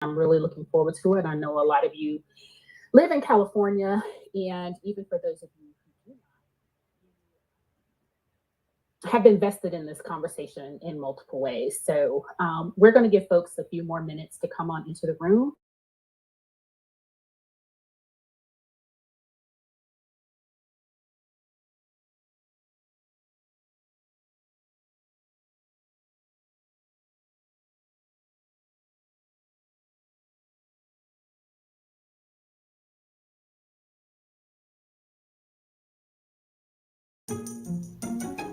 I'm really looking forward to it. I know a lot of you live in California, and even for those of you who do not, have been vested in this conversation in multiple ways. So we're going to give folks a few more minutes to come on into the room.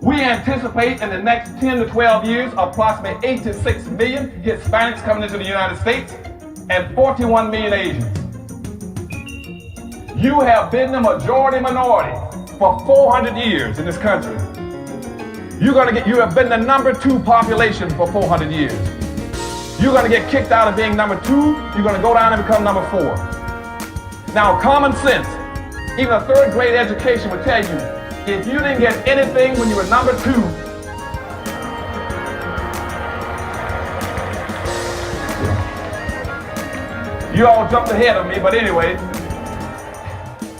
We anticipate in the next 10 to 12 years approximately 8 to 6 million Hispanics coming into the United States and 41 million Asians. You have been the majority minority for 400 years in this country. You have been the #2 population for 400 years. You're going to get kicked out of being #2. You're going to go down and become #4. Now, common sense, even a third grade education would tell you, if you didn't get anything when you were #2, you all jumped ahead of me, but anyway,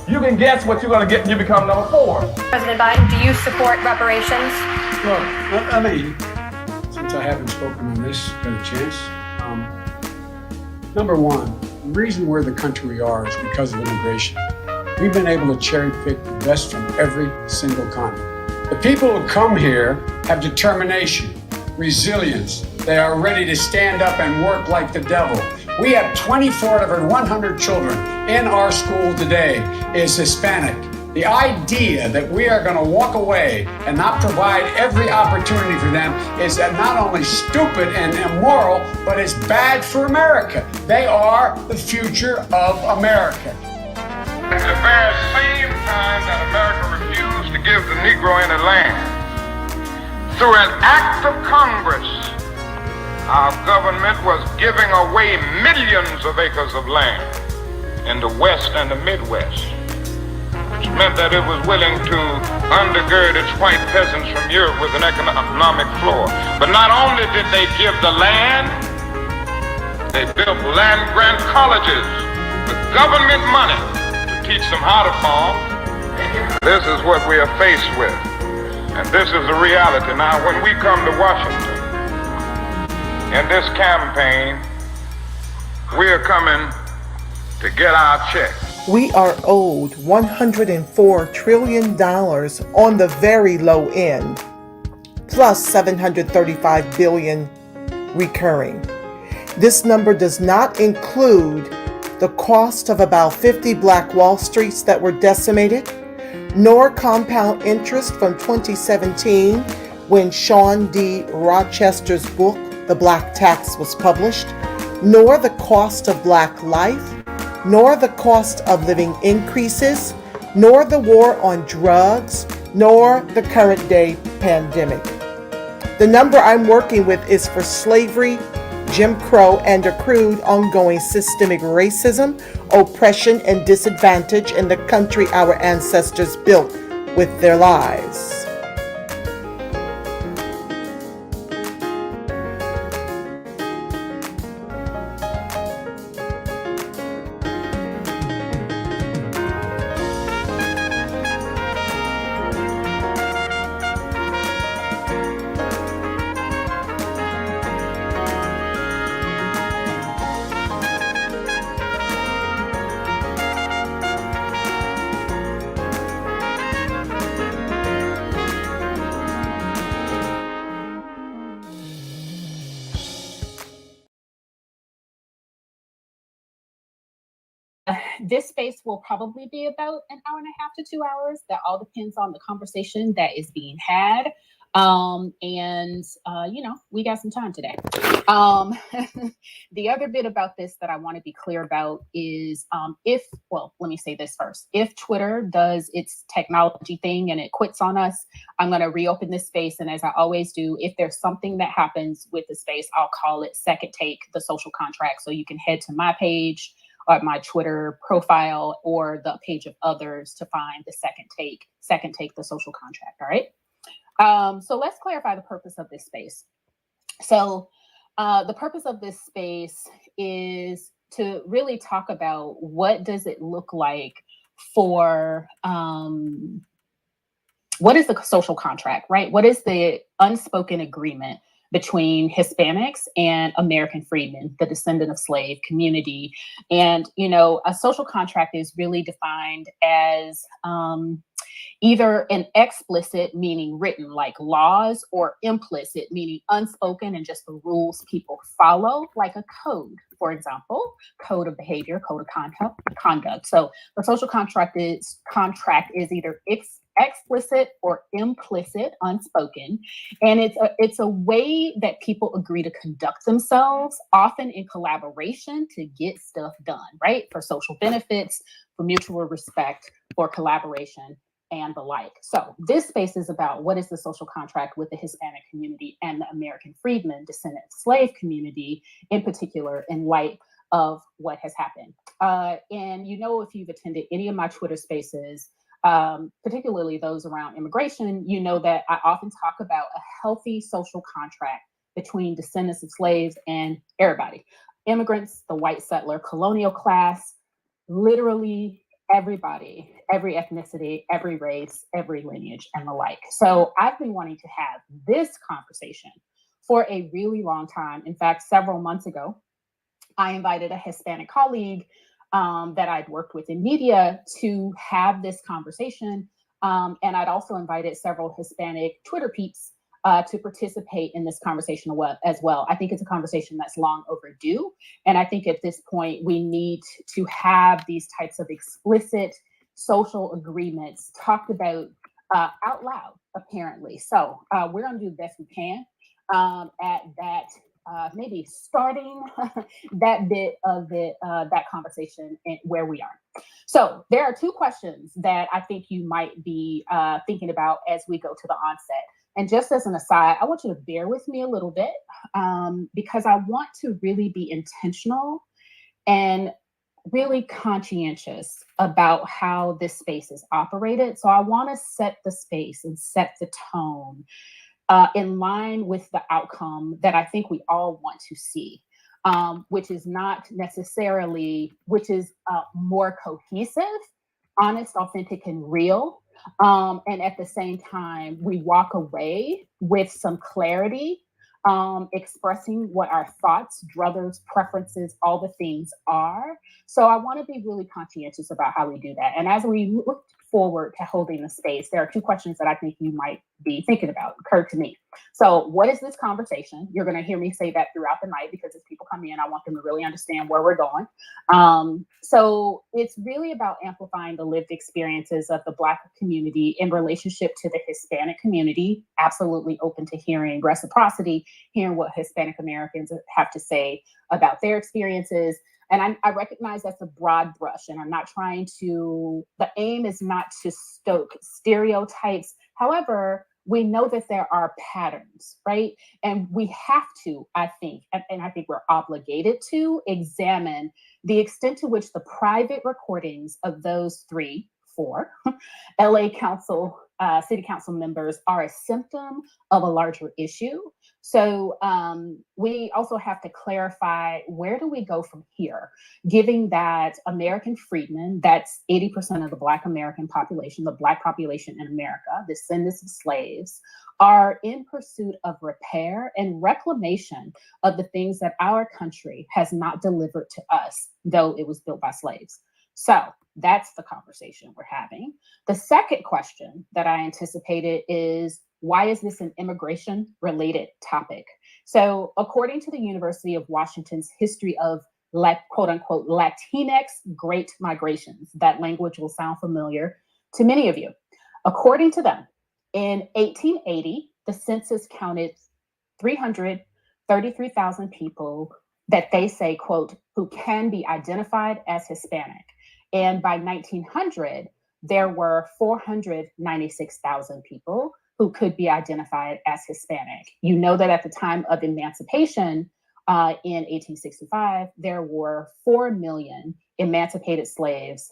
you can guess what you're going to get when you become #4. President Biden, do you support reparations? Well, I mean, since I haven't spoken on this, got a chance. Number one, the reason we're the country we are is because of immigration. We've been able to cherry pick the best from every single continent. The people who come here have determination, resilience. They are ready to stand up and work like the devil. We have 24 out of every 100 children in our school today is Hispanic. The idea that we are going to walk away and not provide every opportunity for them is not only stupid and immoral, but it's bad for America. They are the future of America. At the very same time that America refused to give the Negro any land, through an act of Congress, our government was giving away millions of acres of land in the West and the Midwest, which meant that it was willing to undergird its white peasants from Europe with an economic floor. But not only did they give the land, they built land-grant colleges with government money to teach them how to farm. This is what we are faced with, and this is the reality. Now, when we come to Washington in this campaign, we are coming to get our check. We are owed $104 trillion on the very low end, plus $735 billion recurring. This number does not include the cost of about 50 Black Wall Streets that were decimated, nor compound interest from 2017 when Sean D. Rochester's book, The Black Tax, was published, nor the cost of Black life, nor the cost of living increases, nor the war on drugs, nor the current day pandemic. The number I'm working with is for slavery, Jim Crow, and accrued ongoing systemic racism, oppression, and disadvantage in the country our ancestors built with their lives. This space will probably be about an hour and a half to 2 hours. That all depends on the conversation that is being had. You know, we got some time today. The other bit about this that I want to be clear about is well, let me say this first. If Twitter does its technology thing and it quits on us, I'm going to reopen this space. And as I always do, if there's something that happens with the space, I'll call it Second Take, the social contract. So you can head to my page or my Twitter profile or the page of others to find the Second Take, the social contract. All right. So let's clarify the purpose of this space. So The purpose of this space is to really talk about what does it look like for what is the social contract, right? What is the unspoken agreement between Hispanics and American freedmen, the descendant of slave community? And, you know, a social contract is really defined as either an explicit, meaning written like laws, or implicit, meaning unspoken and just the rules people follow, like a code, for example, code of behavior, code of conduct. So the social contract is either explicit or implicit, unspoken, and it's a way that people agree to conduct themselves, often in collaboration to get stuff done, right? For social benefits, for mutual respect, for collaboration, and the like. So this space is about what is the social contract with the Hispanic community and the American freedmen, descendant slave community, in particular, in light of what has happened. And you know, if you've attended any of my Twitter spaces, particularly those around immigration, you know that I often talk about a healthy social contract between descendants of slaves and everybody. Immigrants, the white settler colonial class, literally everybody, every ethnicity, every race, every lineage, and the like. So I've been wanting to have this conversation for a really long time. In fact, several months ago, I invited a Hispanic colleague that I'd worked with in media to have this conversation. And I'd also invited several Hispanic Twitter peeps to participate in this conversation as well. I think it's a conversation that's long overdue. And I think at this point, we need to have these types of explicit social agreements talked about out loud, apparently. So we're going to do the best we can at that, maybe starting that bit of that conversation and where we are. So there are two questions that I think you might be thinking about as we go to the onset. And just as an aside, I want you to bear with me a little bit because I want to really be intentional and really conscientious about how this space is operated. So I want to set the space and set the tone in line with the outcome that I think we all want to see, which is not necessarily, which is more cohesive, honest, authentic, and real. And at the same time, we walk away with some clarity, expressing what our thoughts, druthers, preferences, all the things are. So I want to be really conscientious about how we do that. And as we look forward to holding the space, there are two questions that I think you might be thinking about, occurred to me. So what is this conversation? You're going to hear me say that throughout the night because as people come in, I want them to really understand where we're going. So it's really about amplifying the lived experiences of the Black community in relationship to the Hispanic community. Absolutely open to hearing reciprocity, hearing what Hispanic Americans have to say about their experiences. And I recognize that's a broad brush, and I'm not trying to, the aim is not to stoke stereotypes. However, we know that there are patterns, right? And we have to, I think, and I think we're obligated to examine the extent to which the private recordings of those 4 LA Council, City Council members are a symptom of a larger issue. So we also have to clarify, where do we go from here? Given that American freedmen, that's 80% of the Black American population, the Black population in America, descendants of slaves, are in pursuit of repair and reclamation of the things that our country has not delivered to us, though it was built by slaves. So that's the conversation we're having. The second question that I anticipated is, why is this an immigration-related topic? So according to the University of Washington's history of quote-unquote Latinx Great Migrations, that language will sound familiar to many of you. According to them, in 1880, the census counted 333,000 people that they say, quote, who can be identified as Hispanic. And by 1900, there were 496,000 people who could be identified as Hispanic. You know that at the time of emancipation in 1865, there were 4 million emancipated slaves,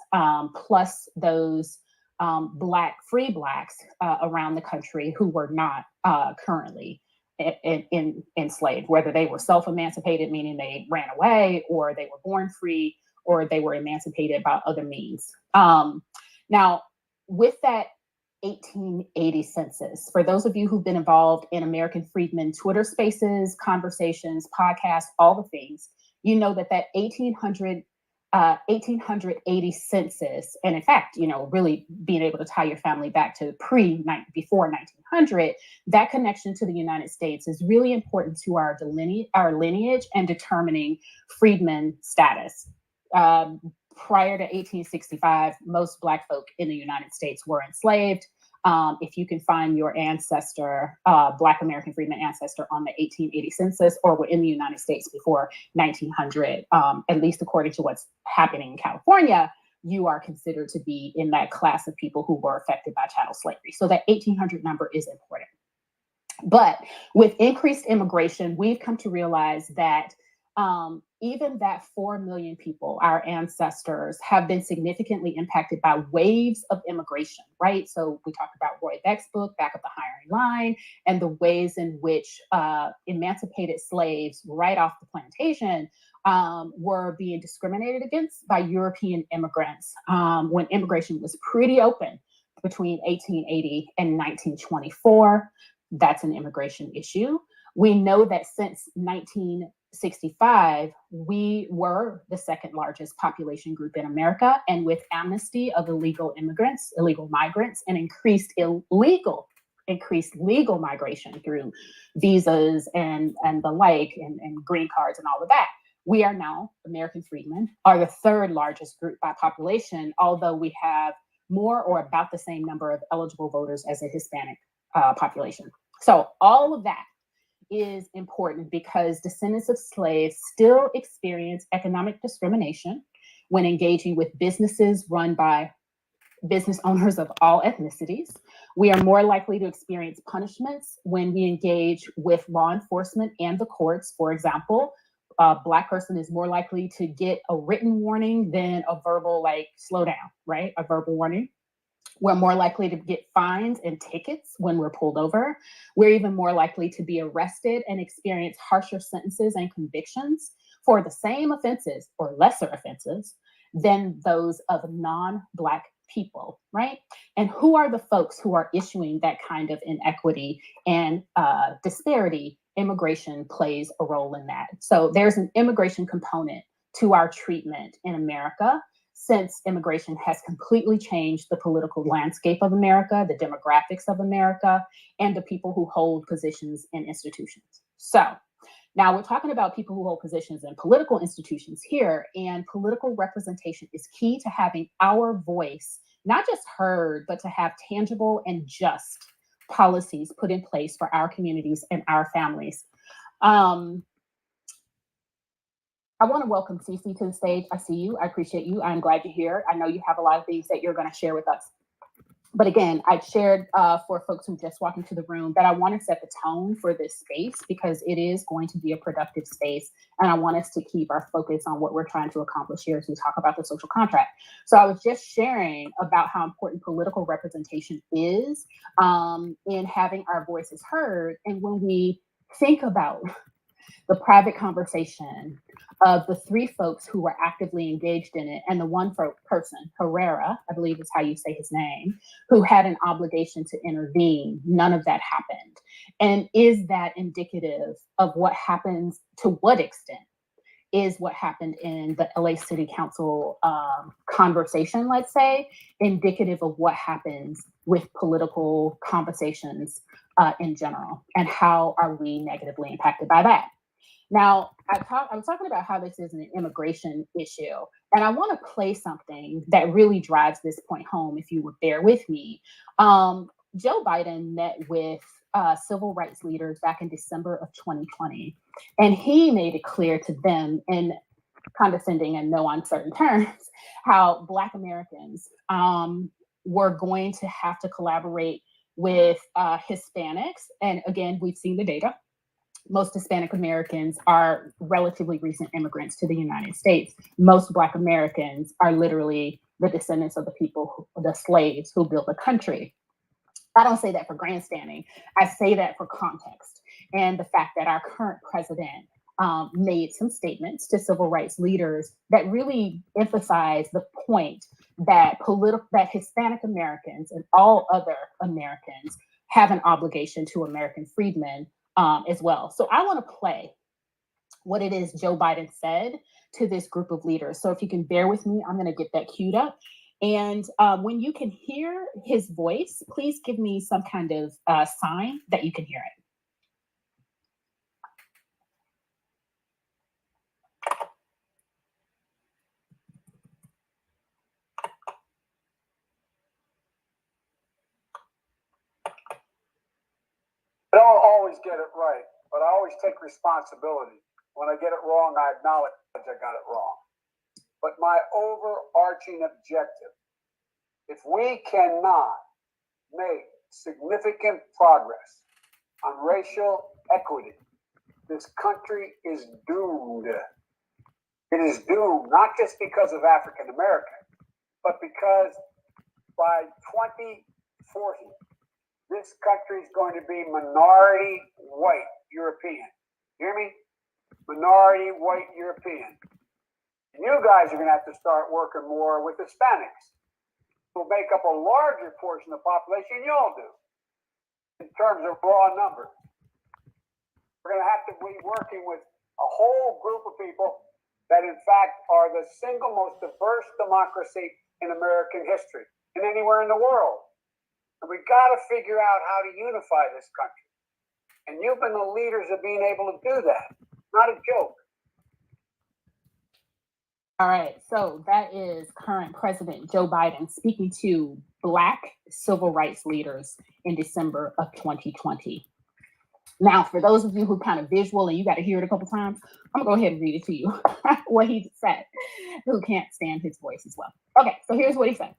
plus those free Blacks around the country who were not currently enslaved, whether they were self-emancipated, meaning they ran away, or they were born free, or they were emancipated by other means. Now, with that 1880 census, for those of you who've been involved in American Freedmen Twitter spaces, conversations, podcasts, all the things, you know that 1880 census, and in fact, really being able to tie your family back to before 1900, that connection to the United States is really important to our lineage and determining freedmen status. Prior to 1865, most Black folk in the United States were enslaved. If you can find your ancestor, Black American freedman ancestor on the 1880 census, or were in the United States before 1900, at least according to what's happening in California, you are considered to be in that class of people who were affected by chattel slavery. So that 1800 number is important. But with increased immigration, we've come to realize that even that 4 million people, our ancestors, have been significantly impacted by waves of immigration, right? So we talked about Roy Beck's book, Back Up the Hiring Line, and the ways in which emancipated slaves right off the plantation were being discriminated against by European immigrants when immigration was pretty open between 1880 and 1924. That's an immigration issue. We know that since 1965, we were the second largest population group in America, and with amnesty of illegal migrants, and increased legal migration through visas and the like, and green cards and all of that, we are now, American freedmen, are the third largest group by population, although we have more or about the same number of eligible voters as a Hispanic population. So all of that is important because descendants of slaves still experience economic discrimination when engaging with businesses run by business owners of all ethnicities. We are more likely to experience punishments when we engage with law enforcement and the courts. For example, a Black person is more likely to get a written warning than a verbal, like, slow down, right? A verbal warning. We're more likely to get fines and tickets when we're pulled over. We're even more likely to be arrested and experience harsher sentences and convictions for the same offenses or lesser offenses than those of non-Black people, right? And who are the folks who are issuing that kind of inequity and disparity? Immigration plays a role in that. So there's an immigration component to our treatment in America, since immigration has completely changed the political landscape of America, the demographics of America, and the people who hold positions in institutions. So now we're talking about people who hold positions in political institutions here, and political representation is key to having our voice not just heard, but to have tangible and just policies put in place for our communities and our families. I want to welcome Cece to the stage. I see you. I appreciate you. I'm glad you're here. I know you have a lot of things that you're going to share with us. But again, I shared for folks who just walked into the room that I want to set the tone for this space because it is going to be a productive space. And I want us to keep our focus on what we're trying to accomplish here as we talk about the social contract. So I was just sharing about how important political representation is in having our voices heard. And when we think about the private conversation of the three folks who were actively engaged in it, and the one person, Herrera, I believe is how you say his name, who had an obligation to intervene, none of that happened. And is that indicative of what happens, to what extent is what happened in the LA City Council conversation, let's say, indicative of what happens with political conversations in general, and how are we negatively impacted by that? Now, I was talking about how this is an immigration issue, and I want to play something that really drives this point home, if you would bear with me. Joe Biden met with civil rights leaders back in December of 2020, and he made it clear to them in condescending and no uncertain terms how Black Americans were going to have to collaborate with Hispanics. And again, we've seen the data. Most Hispanic Americans are relatively recent immigrants to the United States. Most Black Americans are literally the descendants of the slaves who built the country. I don't say that for grandstanding. I say that for context. and the fact that our current president made some statements to civil rights leaders that really emphasize the point that that Hispanic Americans and all other Americans have an obligation to American freedmen as well. So I want to play what it is Joe Biden said to this group of leaders. So if you can bear with me, I'm going to get that queued up. And when you can hear his voice, please give me some kind of sign that you can hear it. I don't always get it right, but I always take responsibility. When I get it wrong, I acknowledge I got it wrong. But my overarching objective, if we cannot make significant progress on racial equity, this country is doomed. It is doomed, not just because of African American, but because by 2040, this country is going to be minority white European. Hear me? Minority white European. And you guys are going to have to start working more with Hispanics, who make up a larger portion of the population than y'all do, in terms of raw numbers. We're going to have to be working with a whole group of people that, in fact, are the single most diverse democracy in American history and anywhere in the world. And we've got to figure out how to unify this country. And you've been the leaders of being able to do that. Not a joke. All right, so that is current President Joe Biden speaking to Black civil rights leaders in December of 2020. Now, for those of you who kind of visual and you got to hear it a couple times, I'm gonna go ahead and read it to you, what he said, who can't stand his voice as well. Okay, so here's what he said.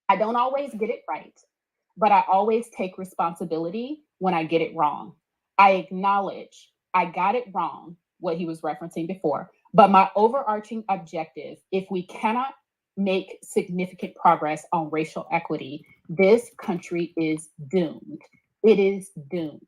I don't always get it right, but I always take responsibility when I get it wrong. I acknowledge I got it wrong, what he was referencing before, but my overarching objective, if we cannot make significant progress on racial equity, this country is doomed. It is doomed,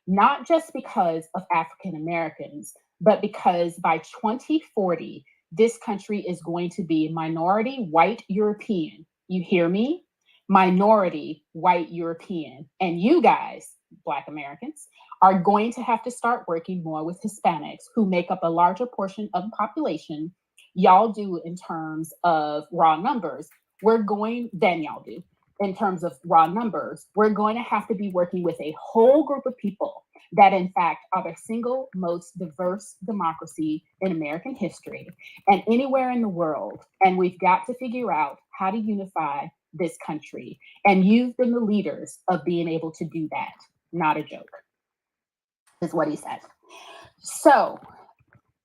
not just because of African Americans, but because by 2040, this country is going to be minority white European. You hear me? Minority white European. And you guys, Black Americans, are going to have to start working more with Hispanics, who make up a larger portion of the population. Y'all do in terms of raw numbers. Then y'all do in terms of raw numbers. We're going to have to be working with a whole group of people that, in fact, are the single most diverse democracy in American history and anywhere in the world. And we've got to figure out how to unify this country. And you've been the leaders of being able to do that. Not a joke, is what he said. So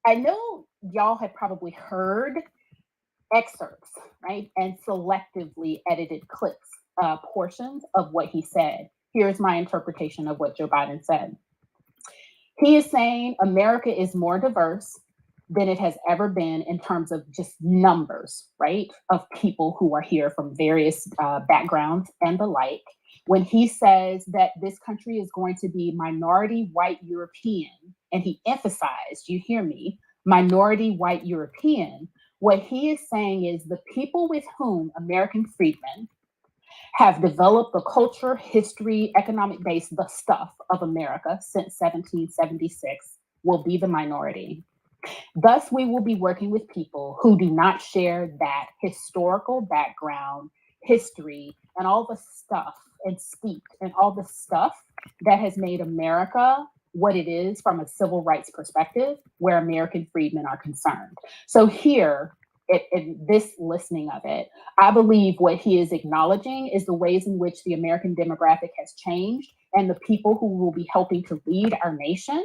I know y'all have probably heard excerpts, right? And selectively edited clips, portions of what he said. Here's my interpretation of what Joe Biden said. He is saying America is more diverse than it has ever been in terms of just numbers, right? Of people who are here from various backgrounds and the like. When he says that this country is going to be minority white European, and he emphasized, you hear me, minority white European, what he is saying is the people with whom American freedmen have developed the culture, history, economic base, the stuff of America since 1776 will be the minority. Thus, we will be working with people who do not share that historical background, history, and all the stuff and steeped and all the stuff that has made America what it is from a civil rights perspective, where American freedmen are concerned. So here, in this listening of it, I believe what he is acknowledging is the ways in which the American demographic has changed, and the people who will be helping to lead our nation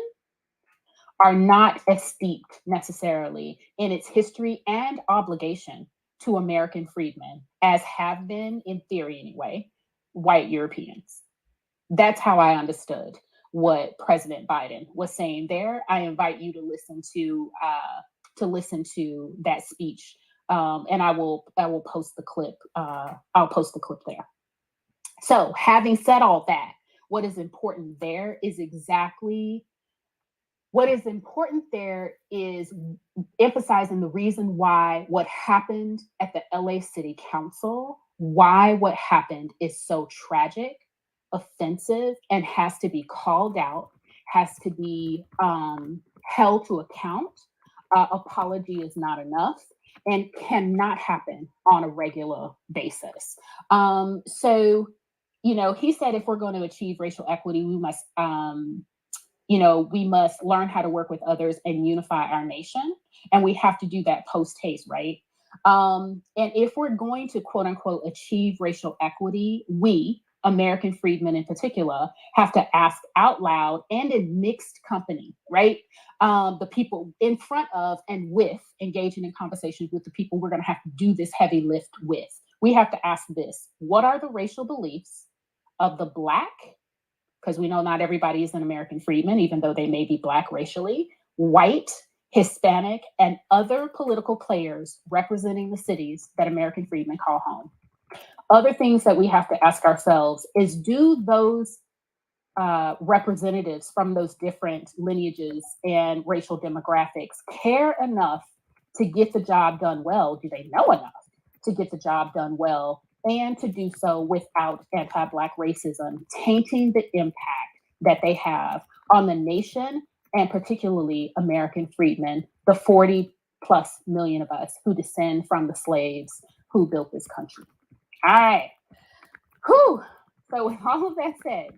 are not as steeped necessarily in its history and obligation to American freedmen as have been, in theory anyway, white Europeans. That's how I understood what President Biden was saying there. I invite you to listen to that speech, and I will post the clip. I'll post the clip there. So, having said all that, what is important there is exactly what is important there is emphasizing the reason why what happened at the LA City Council, why what happened is so tragic, offensive, and has to be called out, has to be held to account. Apology is not enough and cannot happen on a regular basis. So, he said if we're going to achieve racial equity, we must we must learn how to work with others and unify our nation. And we have to do that post haste, right? And if we're going to quote unquote achieve racial equity, we, American freedmen in particular, have to ask out loud and in mixed company, right? The people in front of and with, engaging in conversations with the people we're going to have to do this heavy lift with. We have to ask this: what are the racial beliefs of the Black, because we know not everybody is an American freedman, even though they may be Black racially, white, Hispanic, and other political players representing the cities that American freedmen call home? Other things that we have to ask ourselves is, do those representatives from those different lineages and racial demographics care enough to get the job done well? Do they know enough to get the job done well, and to do so without anti-Black racism tainting the impact that they have on the nation, and particularly American freedmen, the 40 plus million of us who descend from the slaves who built this country? All right. Whew. So with all of that said,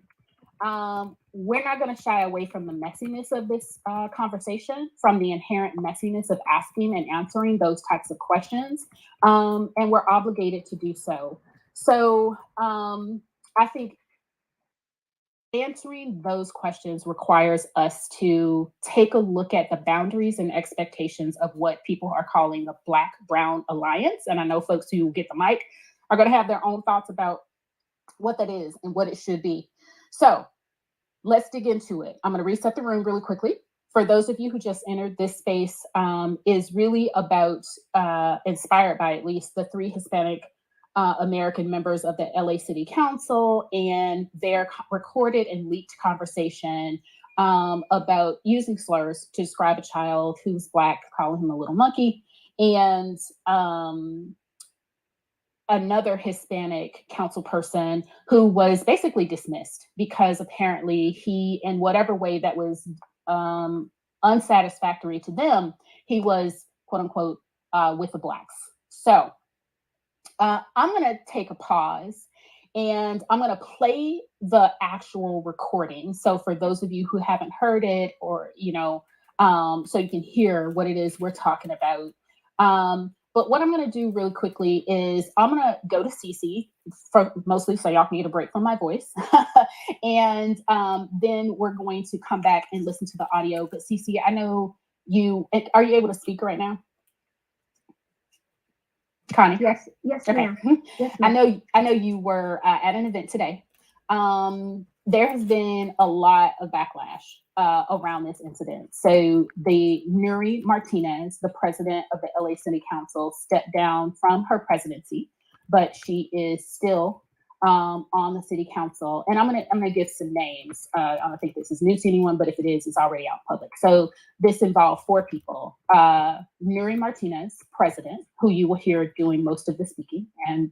we're not going to shy away from the messiness of this conversation, from the inherent messiness of asking and answering those types of questions, and we're obligated to do so. So I think answering those questions requires us to take a look at the boundaries and expectations of what people are calling the Black-Brown Alliance. And I know folks who get the mic are going to have their own thoughts about what that is and what it should be. So let's dig into it. I'm going to reset the room really quickly. For those of you who just entered, this space is really about, inspired by at least the 3 Hispanic American members of the LA City Council and their recorded and leaked conversation about using slurs to describe a child who's Black, calling him a little monkey, and another Hispanic council person who was basically dismissed because apparently he, in whatever way that was unsatisfactory to them, he was quote unquote with the Blacks. So I'm going to take a pause and I'm going to play the actual recording. So for those of you who haven't heard it, or, so you can hear what it is we're talking about. But what I'm going to do really quickly is I'm going to go to Cece, mostly so y'all can get a break from my voice. And then we're going to come back and listen to the audio. But Cece, I know are you able to speak right now? Connie? Yes, Okay. ma'am. Yes, ma'am. I know you were at an event today. There has been a lot of backlash around this incident. So the Nuri Martinez, the president of the LA City Council, stepped down from her presidency, but she is still on the city council. And I'm gonna give some names. I don't think this is news to anyone, but if it is, it's already out public. So this involved 4 people. Nuri Martinez, president, who you will hear doing most of the speaking and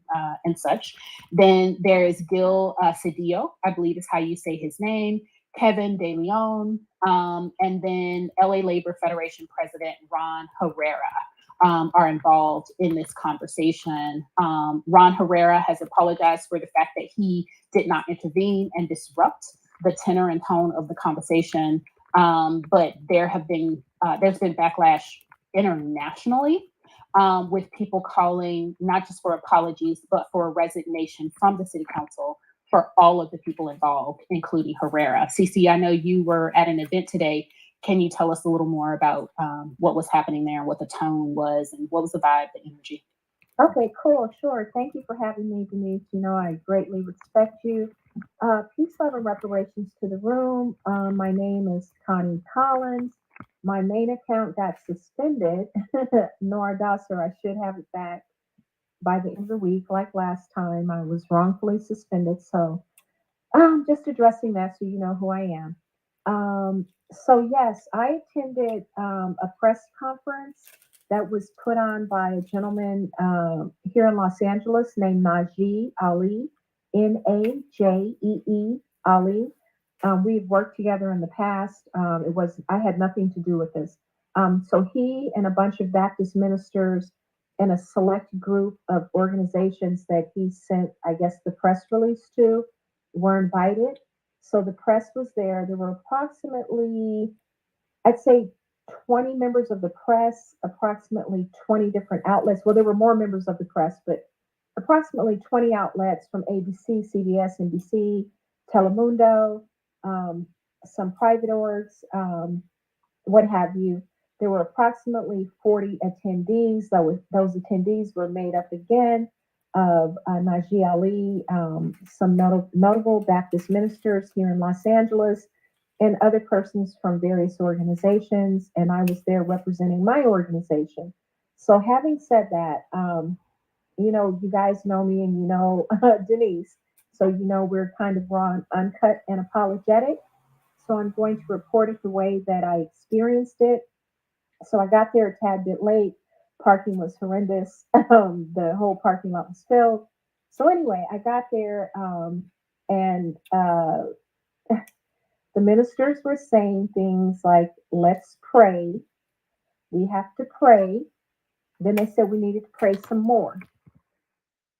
such. Then there is Gil Cedillo, I believe is how you say his name. Kevin De Leon, and then LA Labor Federation President Ron Herrera are involved in this conversation. Ron Herrera has apologized for the fact that he did not intervene and disrupt the tenor and tone of the conversation. But there's been backlash internationally with people calling not just for apologies, but for a resignation from the city council for all of the people involved, including Herrera. Cece, I know you were at an event today. Can you tell us a little more about what was happening there, what the tone was, and what was the vibe, the energy? Okay, cool, sure. Thank you for having me, Denise. I greatly respect you. Peace, love, and reparations to the room. My name is Connie Collins. My main account got suspended. Nora Dosser, I should have it back by the end of the week, like last time. I was wrongfully suspended. So Just addressing that so you know who I am. So yes, I attended a press conference that was put on by a gentleman here in Los Angeles named Najee Ali, Najee Ali. We've worked together in the past. I had nothing to do with this. So he and a bunch of Baptist ministers and a select group of organizations that he sent, I guess, the press release to were invited. So the press was there. There were approximately, I'd say, 20 members of the press, approximately 20 different outlets. Well, there were more members of the press, but approximately 20 outlets from ABC, CBS, NBC, Telemundo, some private orgs, what have you. There were approximately 40 attendees. Those attendees were made up again of Najee Ali, some notable Baptist ministers here in Los Angeles, and other persons from various organizations. And I was there representing my organization. So having said that, you guys know me and you know Denise. So we're kind of raw and uncut and apologetic. So I'm going to report it the way that I experienced it. So I got there a tad bit late. Parking was horrendous. The whole parking lot was filled. So anyway, I got there and the ministers were saying things like, let's pray. We have to pray. Then they said we needed to pray some more.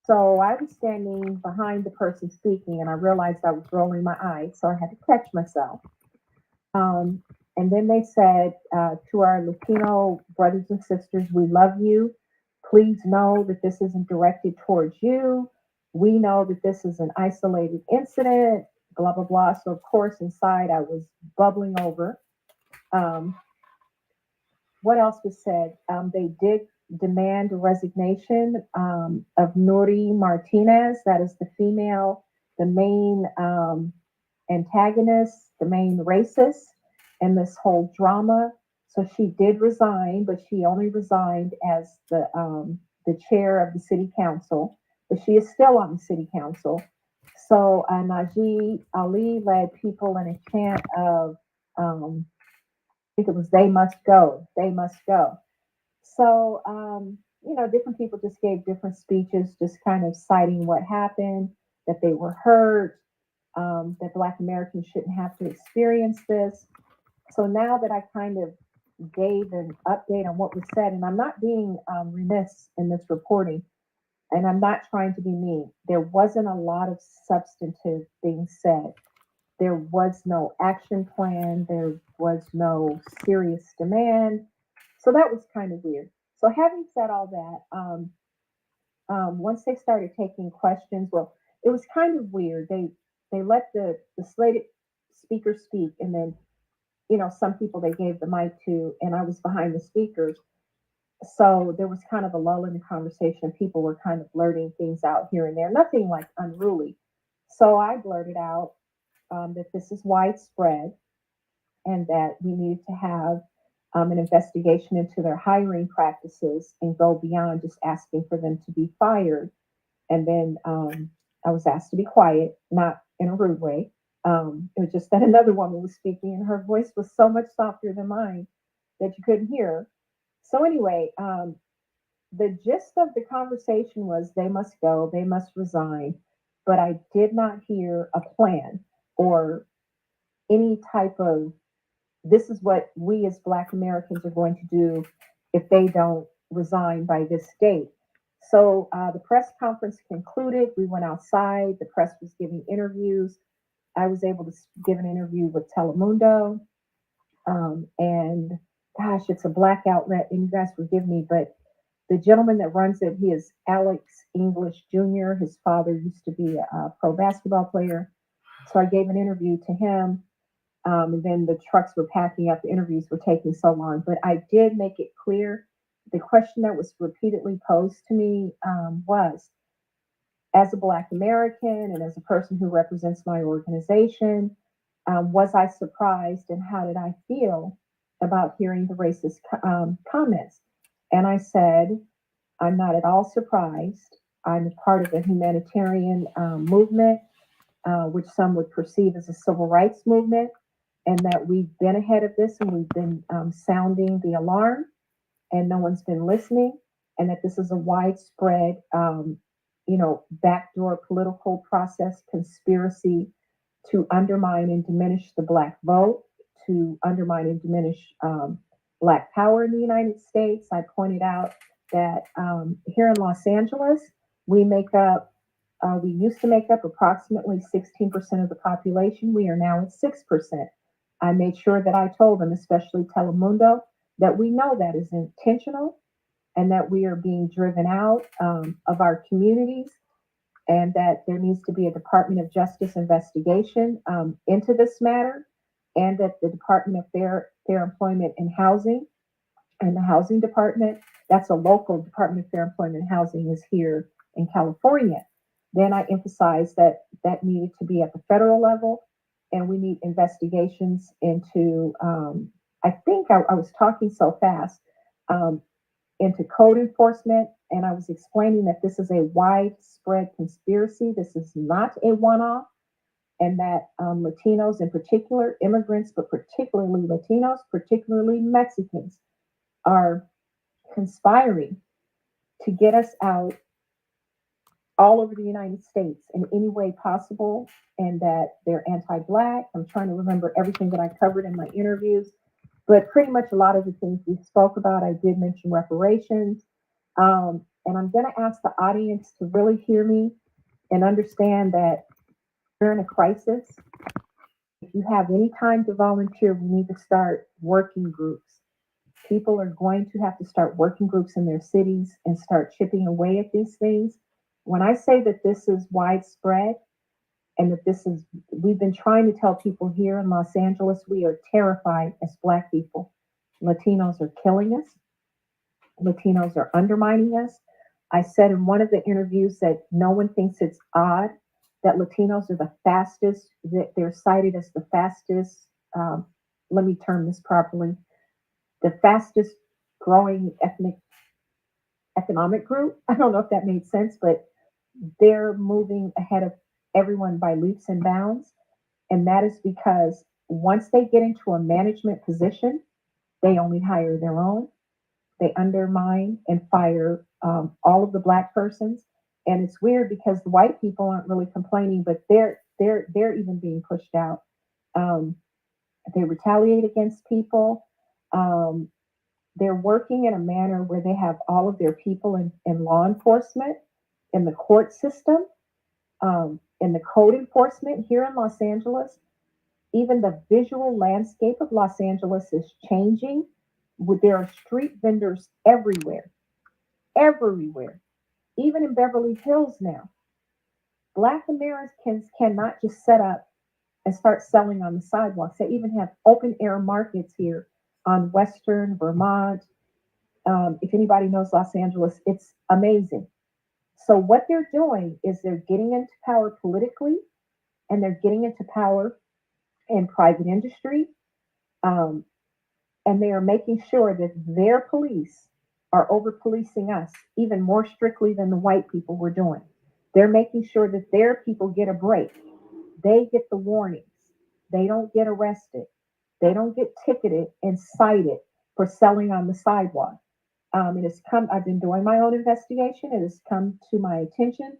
So I was standing behind the person speaking and I realized I was rolling my eyes. So I had to catch myself. And then they said to our Latino brothers and sisters, we love you. Please know that this isn't directed towards you. We know that this is an isolated incident, blah, blah, blah. So, of course, inside I was bubbling over. What else was said? They did demand a resignation of Nuri Martinez. That is the female, the main antagonist, the main racist in this whole drama. So she did resign, but she only resigned as the chair of the city council, but she is still on the city council. So Najee Ali led people in a chant of, I think it was "They must go, they must go." So different people just gave different speeches, just kind of citing what happened, that they were hurt, that Black Americans shouldn't have to experience this. So now that I kind of gave an update on what was said, and I'm not being remiss in this reporting, and I'm not trying to be mean, there wasn't a lot of substantive things said. There was no action plan. There was no serious demand. So that was kind of weird. So having said all that, once they started taking questions, well, it was kind of weird. They let the slated speakers speak, and then some people they gave the mic to, and I was behind the speakers. So there was kind of a lull in the conversation. People were kind of blurting things out here and there, nothing like unruly. So I blurted out that this is widespread and that we needed to have an investigation into their hiring practices and go beyond just asking for them to be fired. And then I was asked to be quiet, not in a rude way. It was just that another woman was speaking and her voice was so much softer than mine that you couldn't hear her. So anyway, the gist of the conversation was they must go, they must resign, but I did not hear a plan or any type of, this is what we as Black Americans are going to do if they don't resign by this date. So the press conference concluded. We went outside. The press was giving interviews. I was able to give an interview with Telemundo. And gosh, it's a Black outlet, and you guys forgive me, but the gentleman that runs it, he is Alex English Jr. His father used to be a pro basketball player. So I gave an interview to him. And then the trucks were packing up. The interviews were taking so long. But I did make it clear. The question that was repeatedly posed to me was, as a Black American and as a person who represents my organization, was I surprised and how did I feel about hearing the racist comments? And I said, I'm not at all surprised. I'm a part of a humanitarian movement. which some would perceive as a civil rights movement, and that we've been ahead of this and we've been sounding the alarm, and no one's been listening, and that this is a widespread, backdoor political process conspiracy to undermine and diminish the Black vote, to undermine and diminish Black power in the United States. I pointed out that here in Los Angeles, we used to make up approximately 16% of the population. We are now at 6%. I made sure that I told them, especially Telemundo, that we know that is intentional and that we are being driven out of our communities, and that there needs to be a Department of Justice investigation into this matter, and that the Department of Fair Employment and Housing and the Housing Department, that's a local Department of Fair Employment and Housing, is here in California. Then I emphasized that that needed to be at the federal level, and we need investigations into, I think I was talking so fast, into code enforcement, and I was explaining that this is a widespread conspiracy. This is not a one-off, and that Latinos in particular, immigrants, but particularly Latinos, particularly Mexicans, are conspiring to get us out all over the United States in any way possible, and that they're anti-Black. I'm trying to remember everything that I covered in my interviews, but pretty much a lot of the things we spoke about, I did mention reparations. And I'm going to ask the audience to really hear me and understand that we're in a crisis. If you have any time to volunteer, we need to start working groups. People are going to have to start working groups in their cities and start chipping away at these things. When I say that this is widespread and that we've been trying to tell people here in Los Angeles, we are terrified as Black people. Latinos are killing us. Latinos are undermining us. I said in one of the interviews that no one thinks it's odd that Latinos are the fastest, that they're cited as the fastest, let me term this properly, the fastest growing economic group. I don't know if that made sense, but they're moving ahead of everyone by leaps and bounds. And that is because once they get into a management position, they only hire their own. They undermine and fire all of the Black persons. And it's weird because the white people aren't really complaining, but they're even being pushed out. They retaliate against people. They're working in a manner where they have all of their people in law enforcement, in the court system, in the code enforcement here in Los Angeles. Even the visual landscape of Los Angeles is changing. There are street vendors everywhere, even in Beverly Hills now. Black Americans cannot just set up and start selling on the sidewalks. They even have open air markets here on Western Vermont. If anybody knows Los Angeles, it's amazing. So what they're doing is they're getting into power politically, and they're getting into power in private industry. And they are making sure that their police are over policing us even more strictly than the white people were doing. They're making sure that their people get a break. They get the warnings. They don't get arrested. They don't get ticketed and cited for selling on the sidewalk. I've been doing my own investigation. It has come to my attention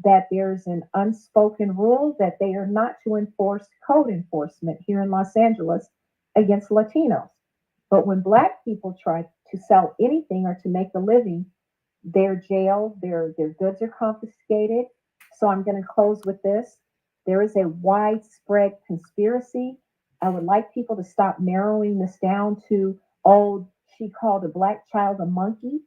that there's an unspoken rule that they are not to enforce code enforcement here in Los Angeles against Latinos. But when Black people try to sell anything or to make a living, they're jailed, their goods are confiscated. So I'm going to close with this. There is a widespread conspiracy. I would like people to stop narrowing this down to, oh, she called a Black child a monkey.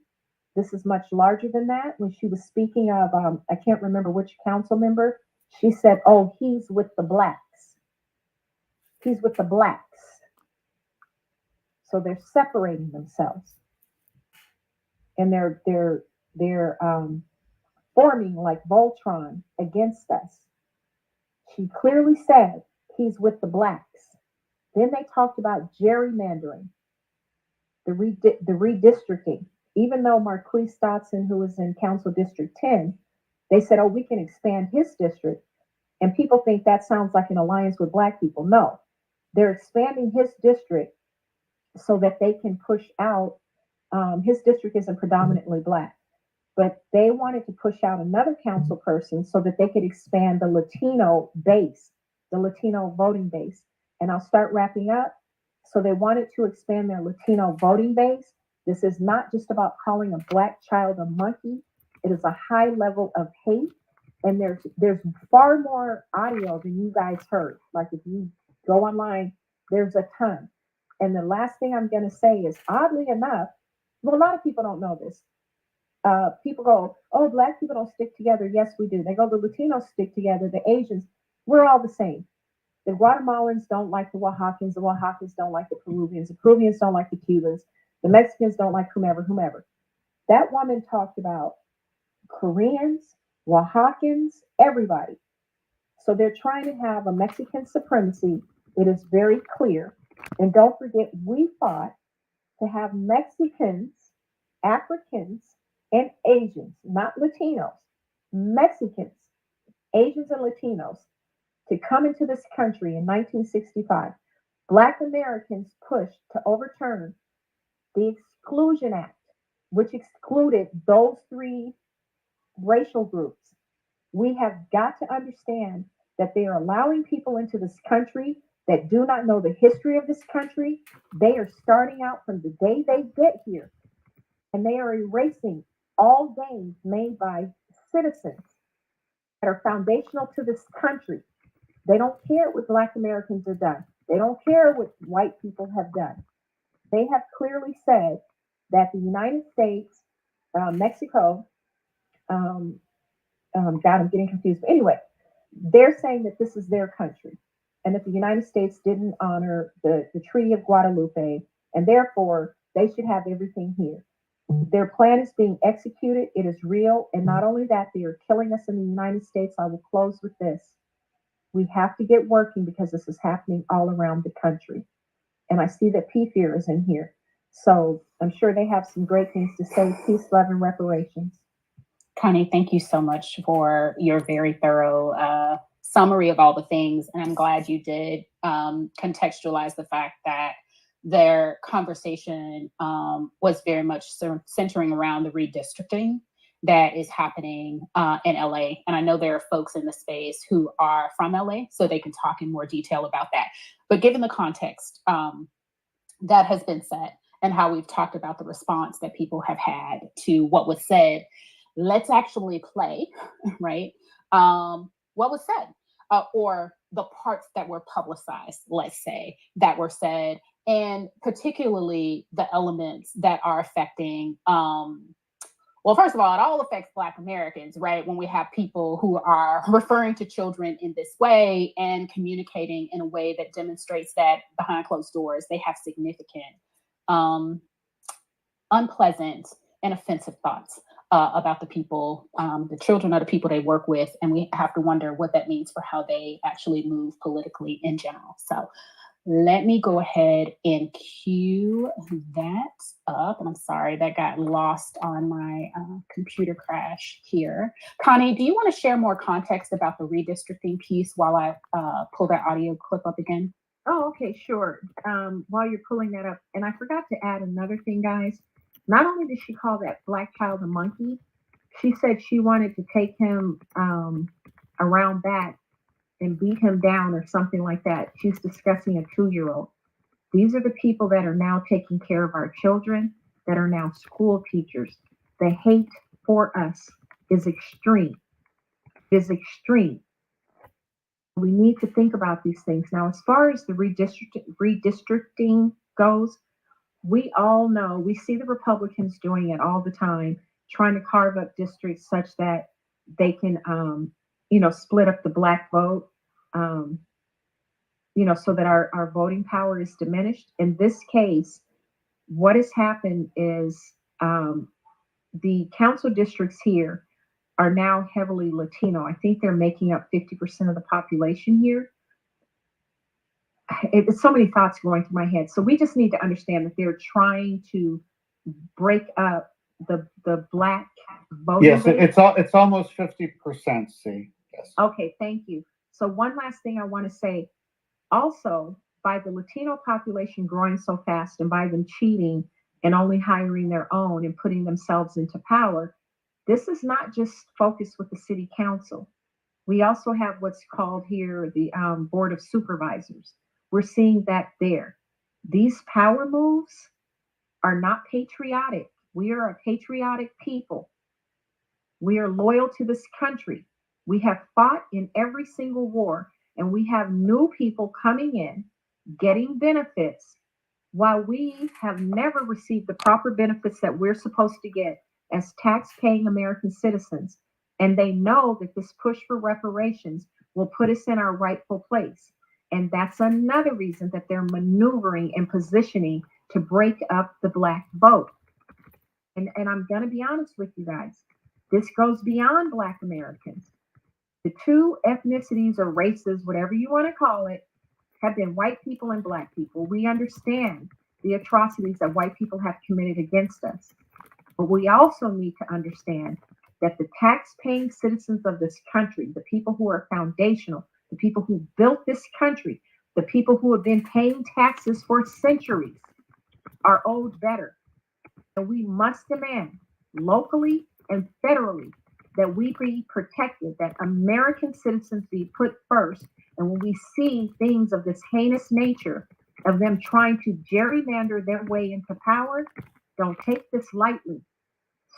This is much larger than that. When she was speaking of, I can't remember which council member, she said, oh, he's with the Blacks. He's with the Blacks. So they're separating themselves, and they're forming like Voltron against us. She clearly said he's with the Blacks. Then they talked about gerrymandering, the redistricting. Even though Marquise Dotson, who was in Council District 10, they said, oh, we can expand his district. And people think that sounds like an alliance with Black people. No, they're expanding his district so that they can push out. His district isn't predominantly Black, but they wanted to push out another council person so that they could expand the Latino base, the Latino voting base. And I'll start wrapping up. So they wanted to expand their Latino voting base. This is not just about calling a Black child a monkey. It is a high level of hate. And there's far more audio than you guys heard. Like if you go online, there's a ton. And the last thing I'm going to say is, oddly enough, well, a lot of people don't know this. People go, oh, Black people don't stick together. Yes, we do. They go, the Latinos stick together. The Asians, we're all the same. The Guatemalans don't like the Oaxacans don't like the Peruvians don't like the Cubans, the Mexicans don't like whomever. That woman talked about Koreans, Oaxacans, everybody. So they're trying to have a Mexican supremacy. It is very clear. And don't forget, we fought to have Mexicans, Africans, and Asians, not Latinos, Mexicans, Asians, and Latinos to come into this country in 1965. Black Americans pushed to overturn the Exclusion Act, which excluded those three racial groups. We have got to understand that they are allowing people into this country that do not know the history of this country. They are starting out from the day they get here, and they are erasing all gains made by citizens that are foundational to this country. They don't care what Black Americans have done. They don't care what white people have done. They have clearly said that the United States, Mexico, God, I'm getting confused. But anyway, they're saying that this is their country and that the United States didn't honor the Treaty of Guadalupe, and therefore they should have everything here. Their plan is being executed. It is real. And not only that, they are killing us in the United States. I will close with this. We have to get working because this is happening all around the country. And I see that PFEAR is in here. So I'm sure they have some great things to say. Peace, love, and reparations. Connie, thank you so much for your very thorough summary of all the things. And I'm glad you did contextualize the fact that their conversation was very much centering around the redistricting that is happening in LA. And I know there are folks in the space who are from LA, so they can talk in more detail about that. But given the context that has been set and how we've talked about the response that people have had to what was said, let's actually play, right? What was said, or the parts that were publicized, let's say, that were said, and particularly the elements that are affecting, well, first of all, it all affects Black Americans, right? When we have people who are referring to children in this way and communicating in a way that demonstrates that behind closed doors, they have significant, unpleasant, and offensive thoughts about the people, the children are the people they work with, and we have to wonder what that means for how they actually move politically in general. So let me go ahead and cue that up. And I'm sorry, that got lost on my computer crash here. Connie, do you want to share more context about the redistricting piece while I pull that audio clip up again? Oh, okay, sure. While you're pulling that up, and I forgot to add another thing, guys. Not only did she call that Black child a monkey, she said she wanted to take him around back and beat him down or something like that. She's discussing a 2-year-old. These are the people that are now taking care of our children, that are now school teachers. The hate for us is extreme. It is extreme. We need to think about these things. Now, as far as the redistricting goes, we all know, we see the Republicans doing it all the time, trying to carve up districts such that they can, split up the Black vote, so that our voting power is diminished. In this case, what has happened is the council districts here are now heavily Latino. I think they're making up 50% of the population here. It's so many thoughts going through my head. So we just need to understand that they're trying to break up the Black voting. Yes, it's almost 50%. See. Yes. Okay, thank you. So one last thing I want to say, also, by the Latino population growing so fast and by them cheating and only hiring their own and putting themselves into power, this is not just focused with the city council. We also have what's called here the Board of Supervisors. We're seeing that there. These power moves are not patriotic. We are a patriotic people. We are loyal to this country. We have fought in every single war, and we have new people coming in, getting benefits, while we have never received the proper benefits that we're supposed to get as tax-paying American citizens. And they know that this push for reparations will put us in our rightful place. And that's another reason that they're maneuvering and positioning to break up the Black vote. And I'm going to be honest with you guys. This goes beyond Black Americans. The two ethnicities or races, whatever you want to call it, have been white people and Black people. We understand the atrocities that white people have committed against us. But we also need to understand that the tax-paying citizens of this country, the people who are foundational, the people who built this country, the people who have been paying taxes for centuries, are owed better. And we must demand locally and federally that we be protected, that American citizens be put first. And when we see things of this heinous nature, of them trying to gerrymander their way into power, don't take this lightly.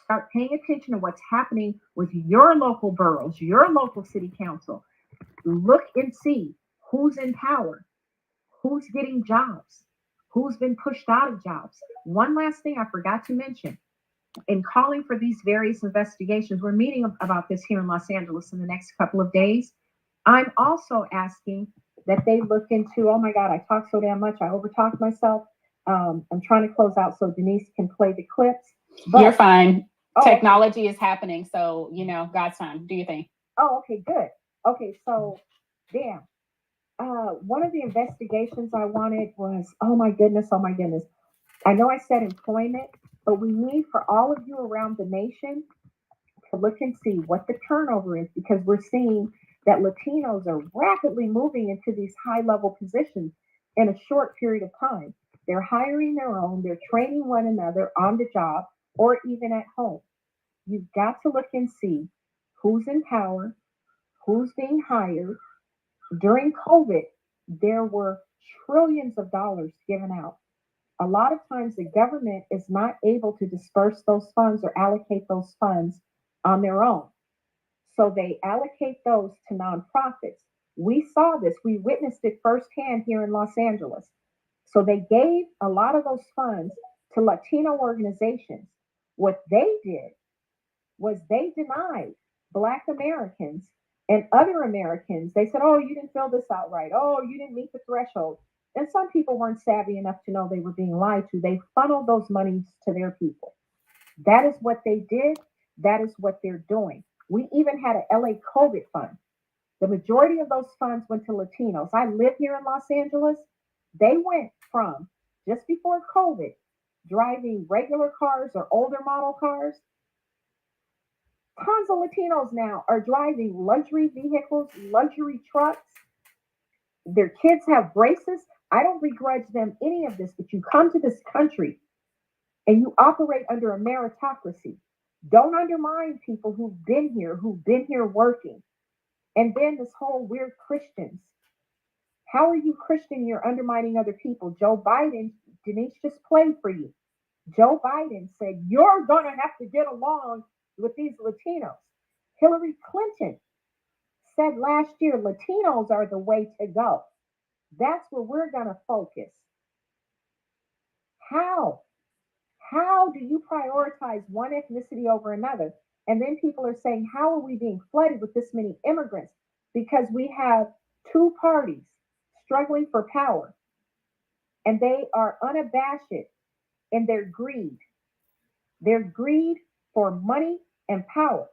Start paying attention to what's happening with your local boroughs, your local city council. Look and see who's in power, who's getting jobs, who's been pushed out of jobs. One last thing I forgot to mention. In calling for these various investigations, we're meeting about this here in Los Angeles in the next couple of days. I'm also asking that they look into, oh my God, I talk so damn much, I overtalked myself. I'm trying to close out so Denise can play the clips. But, you're fine. Oh, technology is happening, so God's time. Do your thing. Oh, okay, good. Okay, so damn. One of the investigations I wanted was, oh my goodness. I know I said employment, but we need for all of you around the nation to look and see what the turnover is, because we're seeing that Latinos are rapidly moving into these high-level positions in a short period of time. They're hiring their own, they're training one another on the job or even at home. You've got to look and see who's in power, who's being hired. During COVID, there were trillions of dollars given out. A lot of times the government is not able to disperse those funds or allocate those funds on their own. So they allocate those to nonprofits. We saw this, we witnessed it firsthand here in Los Angeles. So they gave a lot of those funds to Latino organizations. What they did was they denied Black Americans and other Americans. They said, oh, you didn't fill this out right. Oh, you didn't meet the threshold. And some people weren't savvy enough to know they were being lied to. They funneled those monies to their people. That is what they did. That is what they're doing. We even had an LA COVID fund. The majority of those funds went to Latinos. I live here in Los Angeles. They went from just before COVID, driving regular cars or older model cars. Tons of Latinos now are driving luxury vehicles, luxury trucks. Their kids have braces. I don't begrudge them any of this, but you come to this country and you operate under a meritocracy. Don't undermine people who've been here working. And then this whole we're Christians. How are you Christian? You're undermining other people. Joe Biden, Denise just played for you. Joe Biden said, you're going to have to get along with these Latinos. Hillary Clinton said last year, Latinos are the way to go. That's where we're going to focus. How? How do you prioritize one ethnicity over another? And then people are saying, how are we being flooded with this many immigrants? Because we have two parties struggling for power, and they are unabashed in their greed. Their greed for money and power.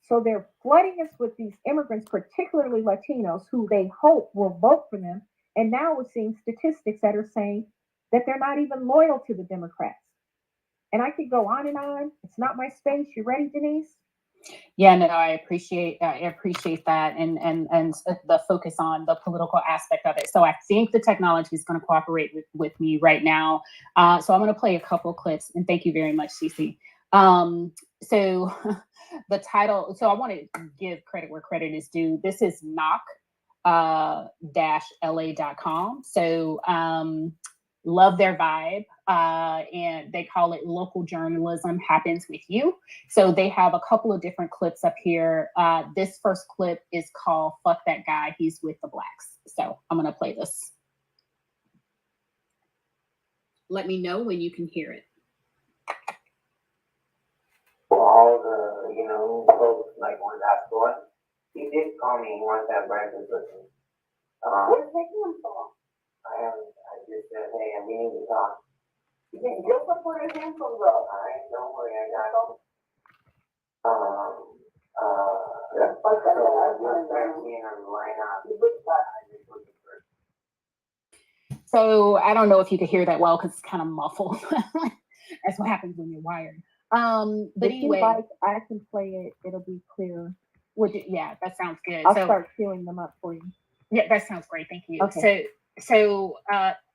So they're flooding us with these immigrants, particularly Latinos, who they hope will vote for them. And now we're seeing statistics that are saying that they're not even loyal to the Democrats. And I could go on and on. It's not my space. You ready, Denise? Yeah, no, I appreciate that, and the focus on the political aspect of it. So I think the technology is going to cooperate with me right now. So I'm going to play a couple clips, and thank you very much, Cece. So the title. So I want to give credit where credit is due. This is knock-la.com. So love their vibe, and they call it local journalism happens with you. So they have a couple of different clips up here. This first clip is called "Fuck That Guy, He's with the Blacks." So I'm gonna play this. Let me know when you can hear it. For all the, folks like on that floor, he did call me once at breakfast with him. Where's taking him for? I just said, hey, we need to talk. Just before his hand comes up. All right, don't worry, I got you. So I just started seeing him right now. So I don't know if you could hear that well because it's kind of muffled. That's what happens when you're wired. But anyway, like, I can play it. It'll be clear. Yeah, that sounds good. I'll start queuing them up for you. Yeah, that sounds great. Thank you. Okay. So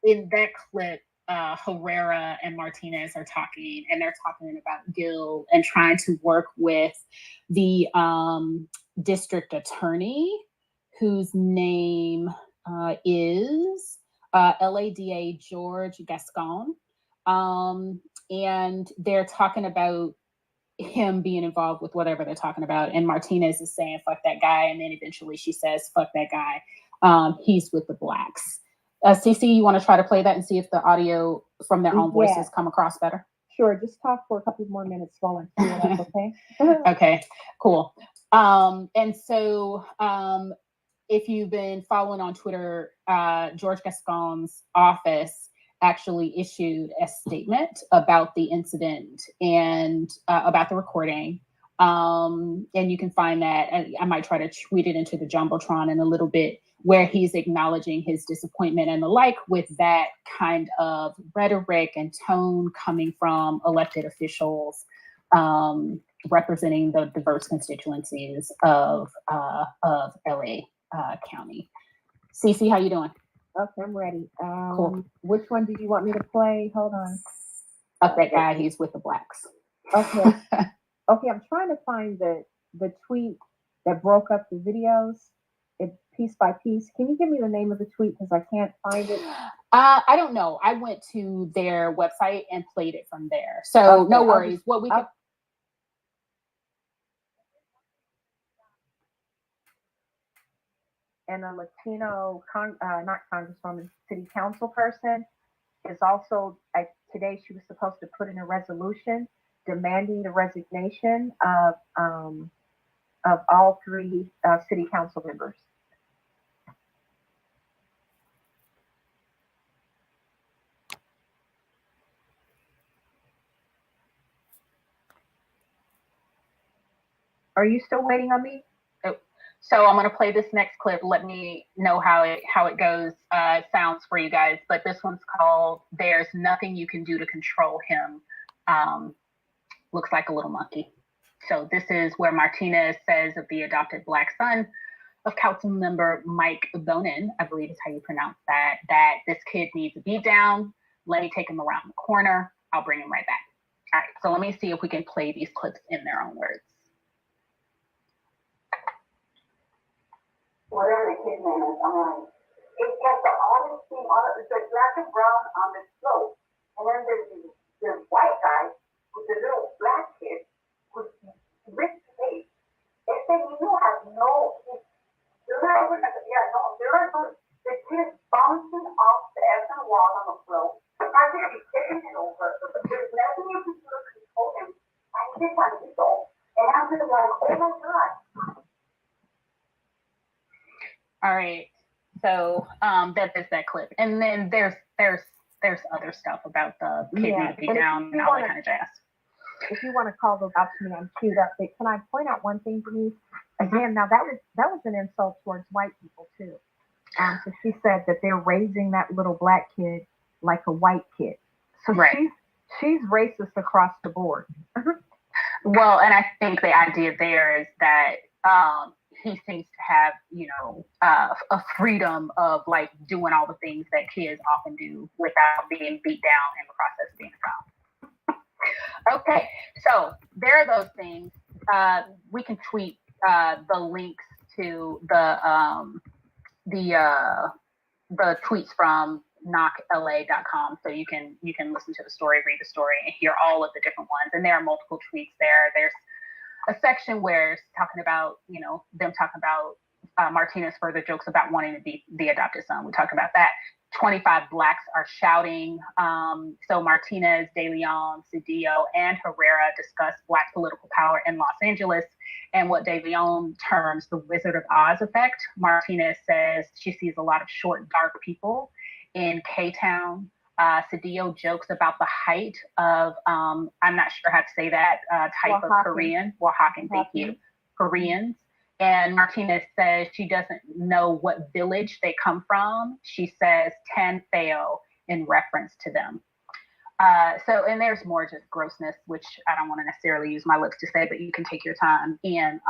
in that clip, Herrera and Martinez are talking, and they're talking about Gil and trying to work with the district attorney, whose name is LADA George Gascon. And they're talking about him being involved with whatever they're talking about. And Martinez is saying, fuck that guy. And then eventually she says, fuck that guy. He's with the blacks. Cece, you want to try to play that and see if the audio from their own voices come across better? Sure. Just talk for a couple more minutes while I cue it up, okay? Okay, cool. And so if you've been following on Twitter, George Gascon's office actually issued a statement about the incident and about the recording. And you can find that. I might try to tweet it into the Jumbotron in a little bit, where he's acknowledging his disappointment and the like with that kind of rhetoric and tone coming from elected officials representing the diverse constituencies of LA County. Cece, how you doing? Okay, I'm ready. Cool. Which one do you want me to play? Hold on. Fuck that guy, he's with the blacks. Okay. Okay, I'm trying to find the tweet that broke up the videos piece by piece. Can you give me the name of the tweet, because I can't find it? I don't know. I went to their website and played it from there. So okay, no worries. What we could. And a Latino, not congresswoman, city council person is also, today she was supposed to put in a resolution demanding the resignation of all three city council members. Are you still waiting on me? So I'm going to play this next clip. Let me know how it goes, sounds for you guys. But this one's called "There's Nothing You Can Do to Control Him." Looks like a little monkey. So this is where Martinez says of the adopted black son of council member Mike Bonin, I believe is how you pronounce that this kid needs a beat down. Let me take him around the corner. I'll bring him right back. All right. So let me see if we can play these clips in their own words. Whatever the kid's name is, I'm like, it's got the oddest thing, it's like black and brown on the slope. And then there's this white guy with the little black kid with rich face. They say you have no, the kid is bouncing off the effing wall on the floor, practically kicking it over. There's nothing you can do to control him. And he's on his own. And I'm just like, oh my God. All right, so that is that clip, and then there's other stuff about the kid need to be down and all that kind of jazz. If you want to call those out to me, I'm queued up. But can I point out one thing, Denise? Again, now that was an insult towards white people too. So she said that they're raising that little black kid like a white kid. So right. she's racist across the board. Well, and I think the idea there is that he seems to have, a freedom of like doing all the things that kids often do without being beat down in the process of being a child. Okay, so there are those things. We can tweet the links to the tweets from knockla.com, so you can listen to the story, read the story, and hear all of the different ones. And there are multiple tweets there. There's a section where it's talking about, them talking about Martinez further jokes about wanting to be the adopted son. We talked about that. 25 Blacks are shouting. So Martinez, De Leon, Cedillo, and Herrera discuss Black political power in Los Angeles and what De Leon terms the Wizard of Oz effect. Martinez says she sees a lot of short, dark people in K-Town. Cedillo jokes about the height of, I'm not sure how to say that type of Korean. Oaxacan, thank you. Koreans. And Martinez says she doesn't know what village they come from. She says Tan Feo in reference to them. And there's more just grossness, which I don't want to necessarily use my lips to say, but you can take your time and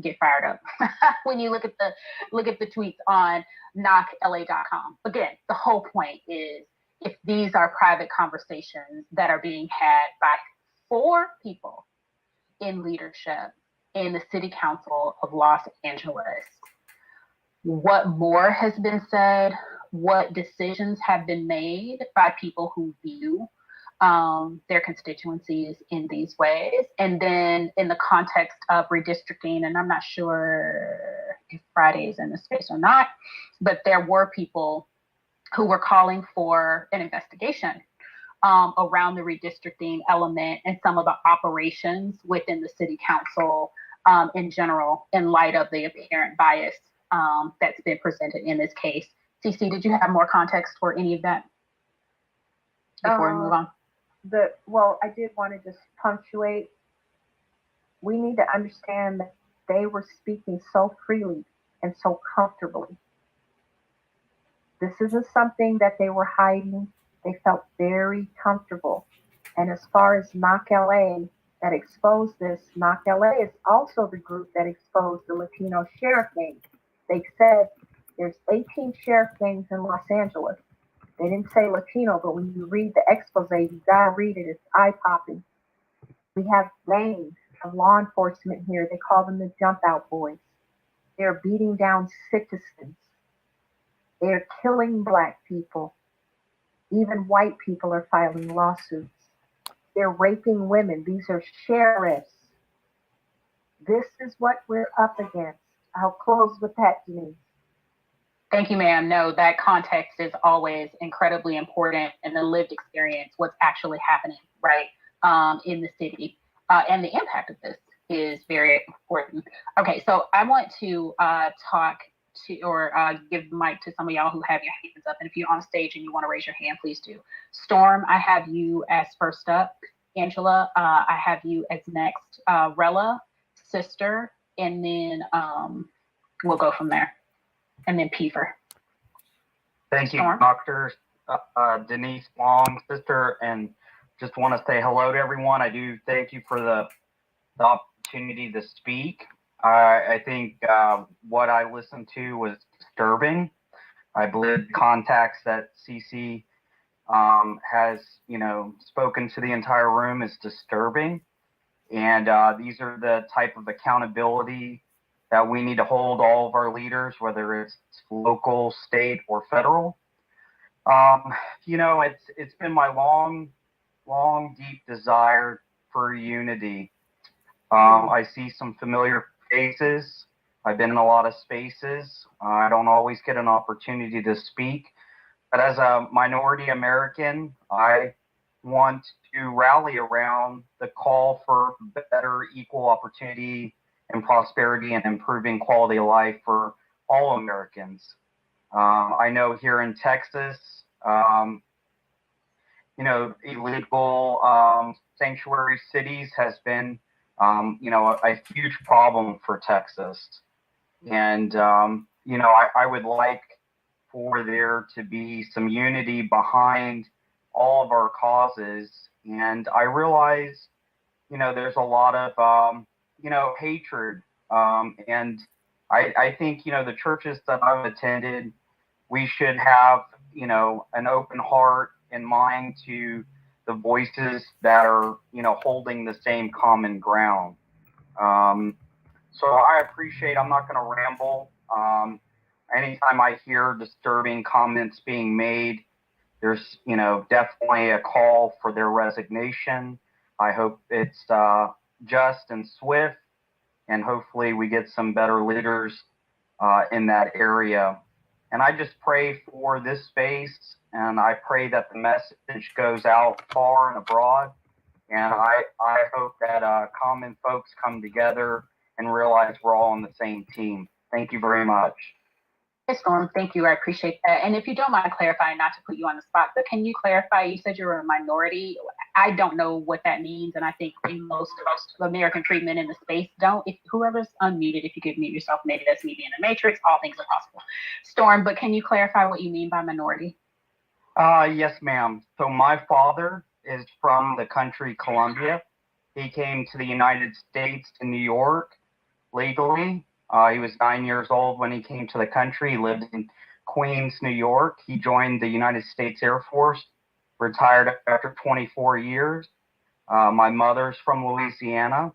get fired up when you look at the tweets on knockla.com. Again, the whole point is, if these are private conversations that are being had by 4 people in leadership in the city council of Los Angeles, what more has been said? What decisions have been made by people who view their constituencies in these ways? And then in the context of redistricting, and I'm not sure if Friday is in the space or not, but there were people who were calling for an investigation around the redistricting element and some of the operations within the city council in general, in light of the apparent bias that's been presented in this case. CC, did you have more context for any of that before we move on? Well, I did want to just punctuate. We need to understand that they were speaking so freely and so comfortably. This isn't something that they were hiding. They felt very comfortable. And as far as Knock LA that exposed this, Knock LA is also the group that exposed the Latino sheriff gangs. They said there's 18 sheriff gangs in Los Angeles. They didn't say Latino, but when you read the expose, you gotta read it. It's eye-popping. We have gangs of law enforcement here. They call them the jump out boys. They're beating down citizens. They're killing Black people. Even white people are filing lawsuits. They're raping women. These are sheriffs. This is what we're up against. I'll close with that, Denise. Thank you, ma'am. No, that context is always incredibly important, and the lived experience, what's actually happening, right, in the city, and the impact of this is very important. Okay, so I want to talk to, or give the mic to some of y'all who have your hands up, and if you're on stage and you want to raise your hand, please do. Storm, I have you as first up. Angela, I have you as next. Rella, sister, and then we'll go from there. And then Peefer. Thank you, Storm. Dr. Denise Long, sister, and just want to say hello to everyone. I do thank you for the opportunity to speak. I think what I listened to was disturbing. I believe the context that CC has, spoken to the entire room is disturbing. And these are the type of accountability that we need to hold all of our leaders, whether it's local, state, or federal. It's been my long, deep desire for unity. I see some familiar faces. I've been in a lot of spaces. I don't always get an opportunity to speak. But as a minority American, I want to rally around the call for better equal opportunity and prosperity and improving quality of life for all Americans. I know here in Texas, illegal sanctuary cities has been, a huge problem for Texas. And, I would like for there to be some unity behind all of our causes. And I realize there's a lot of, hatred. And I think, the churches that I've attended, we should have, an open heart and mind to the voices that are, holding the same common ground. So I appreciate, I'm not going to ramble. Anytime I hear disturbing comments being made, there's, definitely a call for their resignation. I hope it's just and swift, and hopefully we get some better leaders in that area. And I just pray for this space, and I pray that the message goes out far and abroad. And I hope that common folks come together and realize we're all on the same team. Thank you very much. Hey, Storm, thank you. I appreciate that. And if you don't mind clarifying, not to put you on the spot, but can you clarify, you said you were a minority. I don't know what that means. And I think most American freedmen in the space don't. If whoever's unmuted, if you could mute yourself, maybe that's me being the matrix, all things are possible. Storm, but can you clarify what you mean by minority? Yes, ma'am. So my father is from the country Colombia. He came to the United States to New York legally. He was 9 years old when he came to the country. He lived in Queens, New York. He joined the United States Air Force, retired after 24 years. My mother's from Louisiana,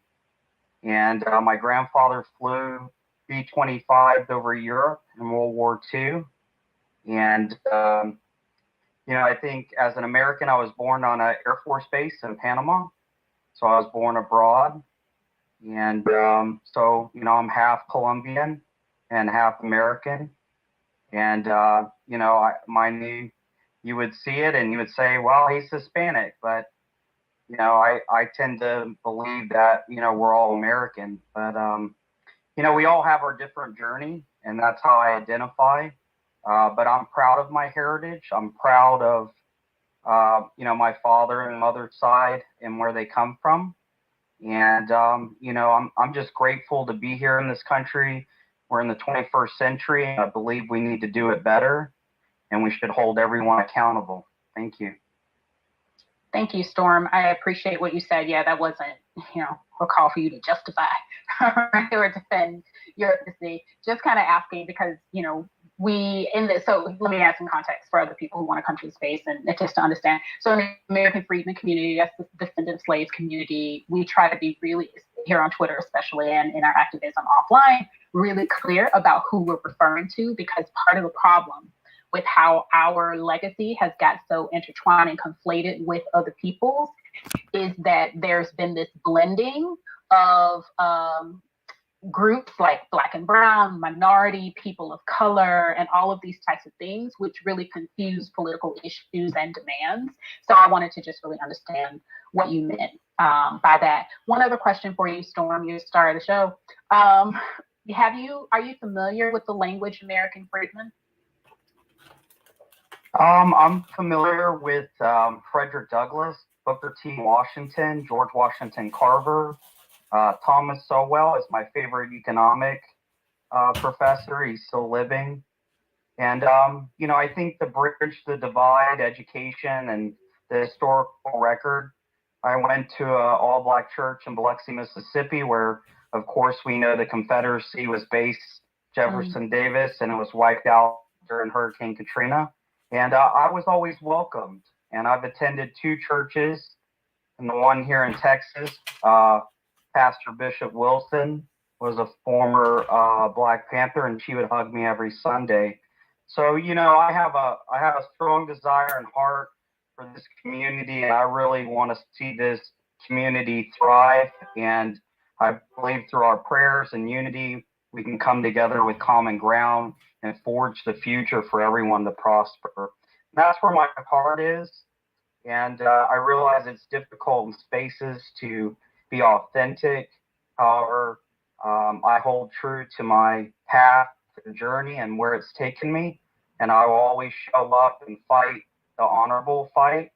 and my grandfather flew B-25 over Europe in World War II. And, I think as an American, I was born on an Air Force base in Panama. So I was born abroad. And so, I'm half Colombian and half American. And, you would see it and you would say, well, he's Hispanic. But, I tend to believe that, we're all American. But, we all have our different journey, and that's how I identify. But I'm proud of my heritage. I'm proud of, my father and mother's side and where they come from. And, I'm just grateful to be here in this country. We're in the 21st century. And I believe we need to do it better, and we should hold everyone accountable. Thank you. Thank you, Storm. I appreciate what you said. Yeah, that wasn't, a call for you to justify or defend your ethnicity. Just kind of asking because, so let me add some context for other people who want to come to the space and just to understand. So in the American freedmen community, that's the descendant slaves community, we try to be really, here on Twitter especially, and in our activism offline, really clear about who we're referring to, because part of the problem with how our legacy has got so intertwined and conflated with other people's is that there's been this blending of groups like Black and Brown, minority, people of color, and all of these types of things, which really confuse political issues and demands. So I wanted to just really understand what you meant by that. One other question for you, Storm, you started the show. Are you familiar with the language American freedmen? I'm familiar with Frederick Douglass, Booker T. Washington, George Washington Carver. Thomas Sowell is my favorite economic professor. He's still living. And, I think the bridge the divide, education, and the historical record. I went to an all-Black church in Biloxi, Mississippi, where, of course, we know the Confederacy was based Jefferson Davis, and it was wiped out during Hurricane Katrina. And I was always welcomed. And I've attended 2 churches, and the one here in Texas, Pastor Bishop Wilson was a former Black Panther, and she would hug me every Sunday. So, I have a strong desire and heart for this community, and I really want to see this community thrive. And I believe through our prayers and unity, we can come together with common ground and forge the future for everyone to prosper. That's where my heart is. And I realize it's difficult in spaces to be authentic. However, I hold true to my path and journey and where it's taken me. And I will always show up and fight the honorable fight.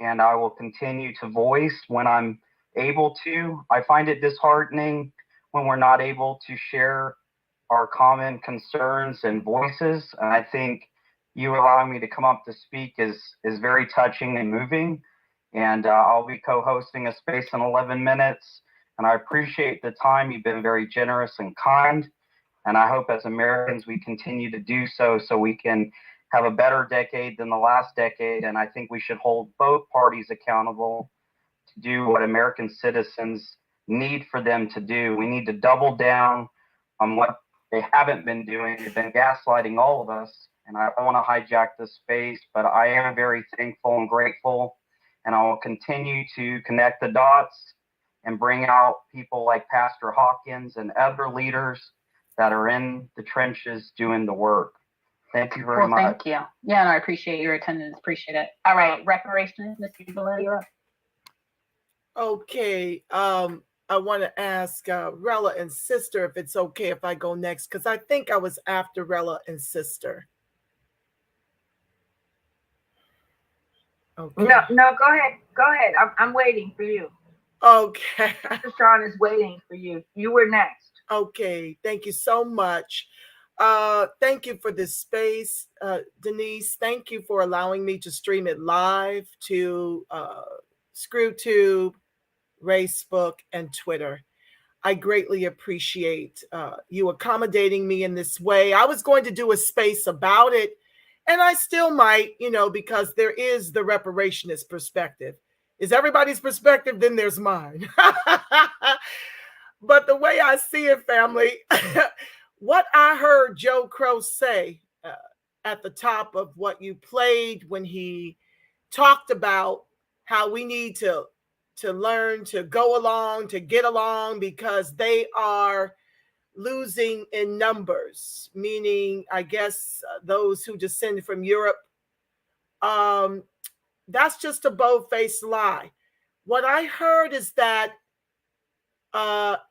And I will continue to voice when I'm able to. I find it disheartening when we're not able to share our common concerns and voices. And I think you allowing me to come up to speak is very touching and moving. And I'll be co-hosting a space in 11 minutes. And I appreciate the time. You've been very generous and kind. And I hope as Americans we continue to do so we can have a better decade than the last decade. And I think we should hold both parties accountable to do what American citizens need for them to do. We need to double down on what they haven't been doing. They've been gaslighting all of us. And I don't want to hijack this space, but I am very thankful and grateful. And I will continue to connect the dots and bring out people like Pastor Hawkins and other leaders that are in the trenches doing the work. Thank you very much. Thank you. Yeah, no, I appreciate your attendance. Appreciate it. All right, reparations, Mr. Gillette, you're up. Okay. I want to ask Rella and Sister if it's okay if I go next, because I think I was after Rella and Sister. Okay. No, go ahead. Go ahead. I'm waiting for you. Okay. Mr. Sean is waiting for you. You were next. Okay. Thank you so much. Thank you for this space, Denise. Thank you for allowing me to stream it live to ScrewTube, Facebook, and Twitter. I greatly appreciate you accommodating me in this way. I was going to do a space about it, and I still might, because there is the reparationist perspective. Is everybody's perspective? Then there's mine. But the way I see it, family, what I heard Joe Crow say at the top of what you played when he talked about how we need to learn to go along, to get along, because they are losing in numbers, meaning, I guess, those who descend from Europe. That's just a bold-faced lie. What I heard is that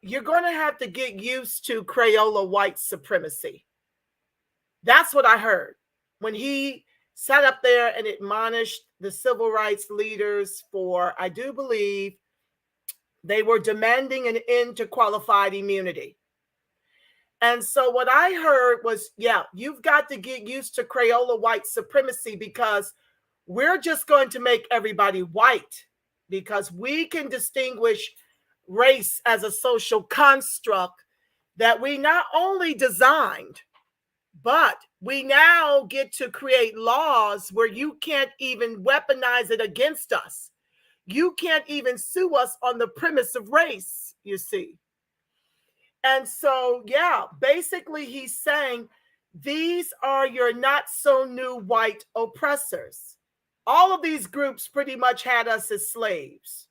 you're going to have to get used to Crayola white supremacy. That's what I heard when he sat up there and admonished the civil rights leaders for, I do believe, they were demanding an end to qualified immunity. And so what I heard was, yeah, you've got to get used to Crayola white supremacy, because we're just going to make everybody white, because we can distinguish race as a social construct that we not only designed, but we now get to create laws where you can't even weaponize it against us. You can't even sue us on the premise of race, you see. And so, yeah, basically he's saying these are your not so new white oppressors. All of these groups pretty much had us as slaves,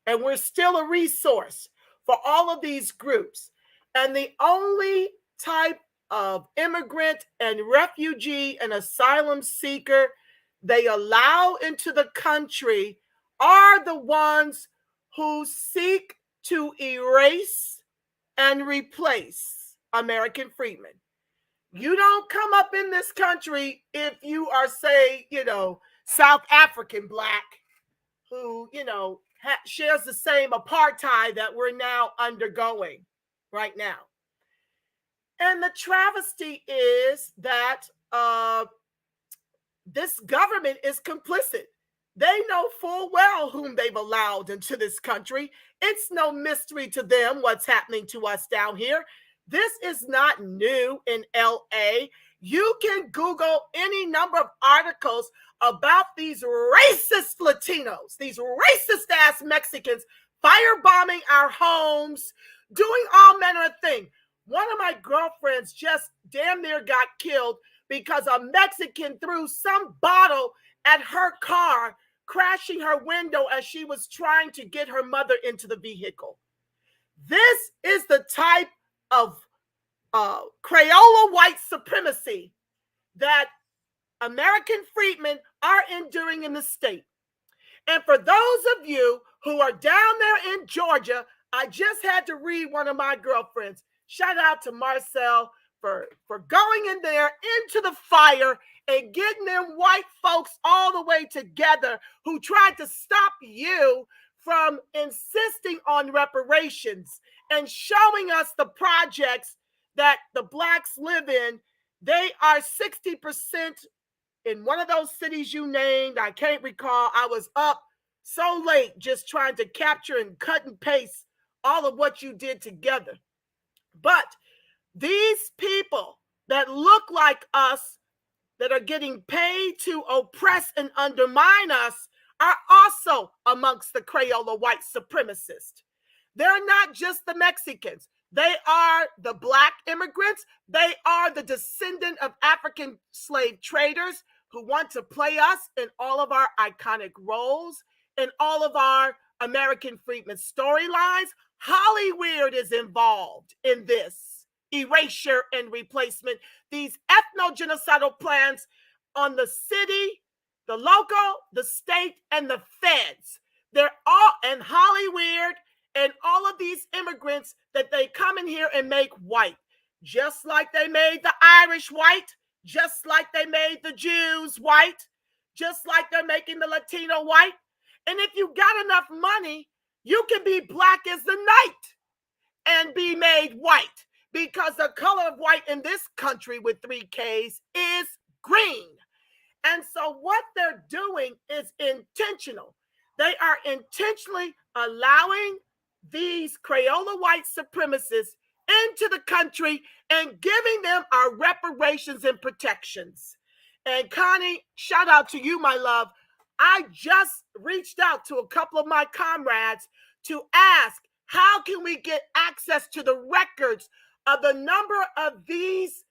and we're still a resource for all of these groups. And the only type of immigrant and refugee and asylum seeker they allow into the country are the ones who seek to erase and replace American freedmen. You don't come up in this country if you are, say, South African black who, shares the same apartheid that we're now undergoing right now. And the travesty is that this government is complicit. They know full well whom they've allowed into this country. It's no mystery to them what's happening to us down here. This is not new in LA. You can Google any number of articles about these racist Latinos, these racist ass Mexicans firebombing our homes, doing all manner of things. One of my girlfriends just damn near got killed because a Mexican threw some bottle at her car, crashing her window as she was trying to get her mother into the vehicle. This is the type of Crayola white supremacy that American freedmen are enduring in the state. And for those of you who are down there in Georgia, I just had to read one of my girlfriends. Shout out to Marcel for going in there into the fire and getting them white folks all the way together who tried to stop you from insisting on reparations and showing us the projects that the blacks live in. They are 60% in one of those cities you named. I can't recall. I was up so late just trying to capture and cut and paste all of what you did together. But these people that look like us, that are getting paid to oppress and undermine us, are also amongst the Crayola white supremacists. They're not just the Mexicans. They are the Black immigrants. They are the descendant of African slave traders who want to play us in all of our iconic roles, in all of our American freedmen storylines. Hollywood is involved in this erasure and replacement, these ethno-genocidal plans on the city, the local, the state, and the feds. They're all, and Hollywood, and all of these immigrants that they come in here and make white, just like they made the Irish white, just like they made the Jews white, just like they're making the Latino white. And if you got enough money, you can be black as the night and be made white, because the color of white in this country with 3 Ks is green. And so what they're doing is intentional. They are intentionally allowing these Crayola white supremacists into the country and giving them our reparations and protections. And Connie, shout out to you, my love. I just reached out to a couple of my comrades to ask, how can we get access to the records of the number of these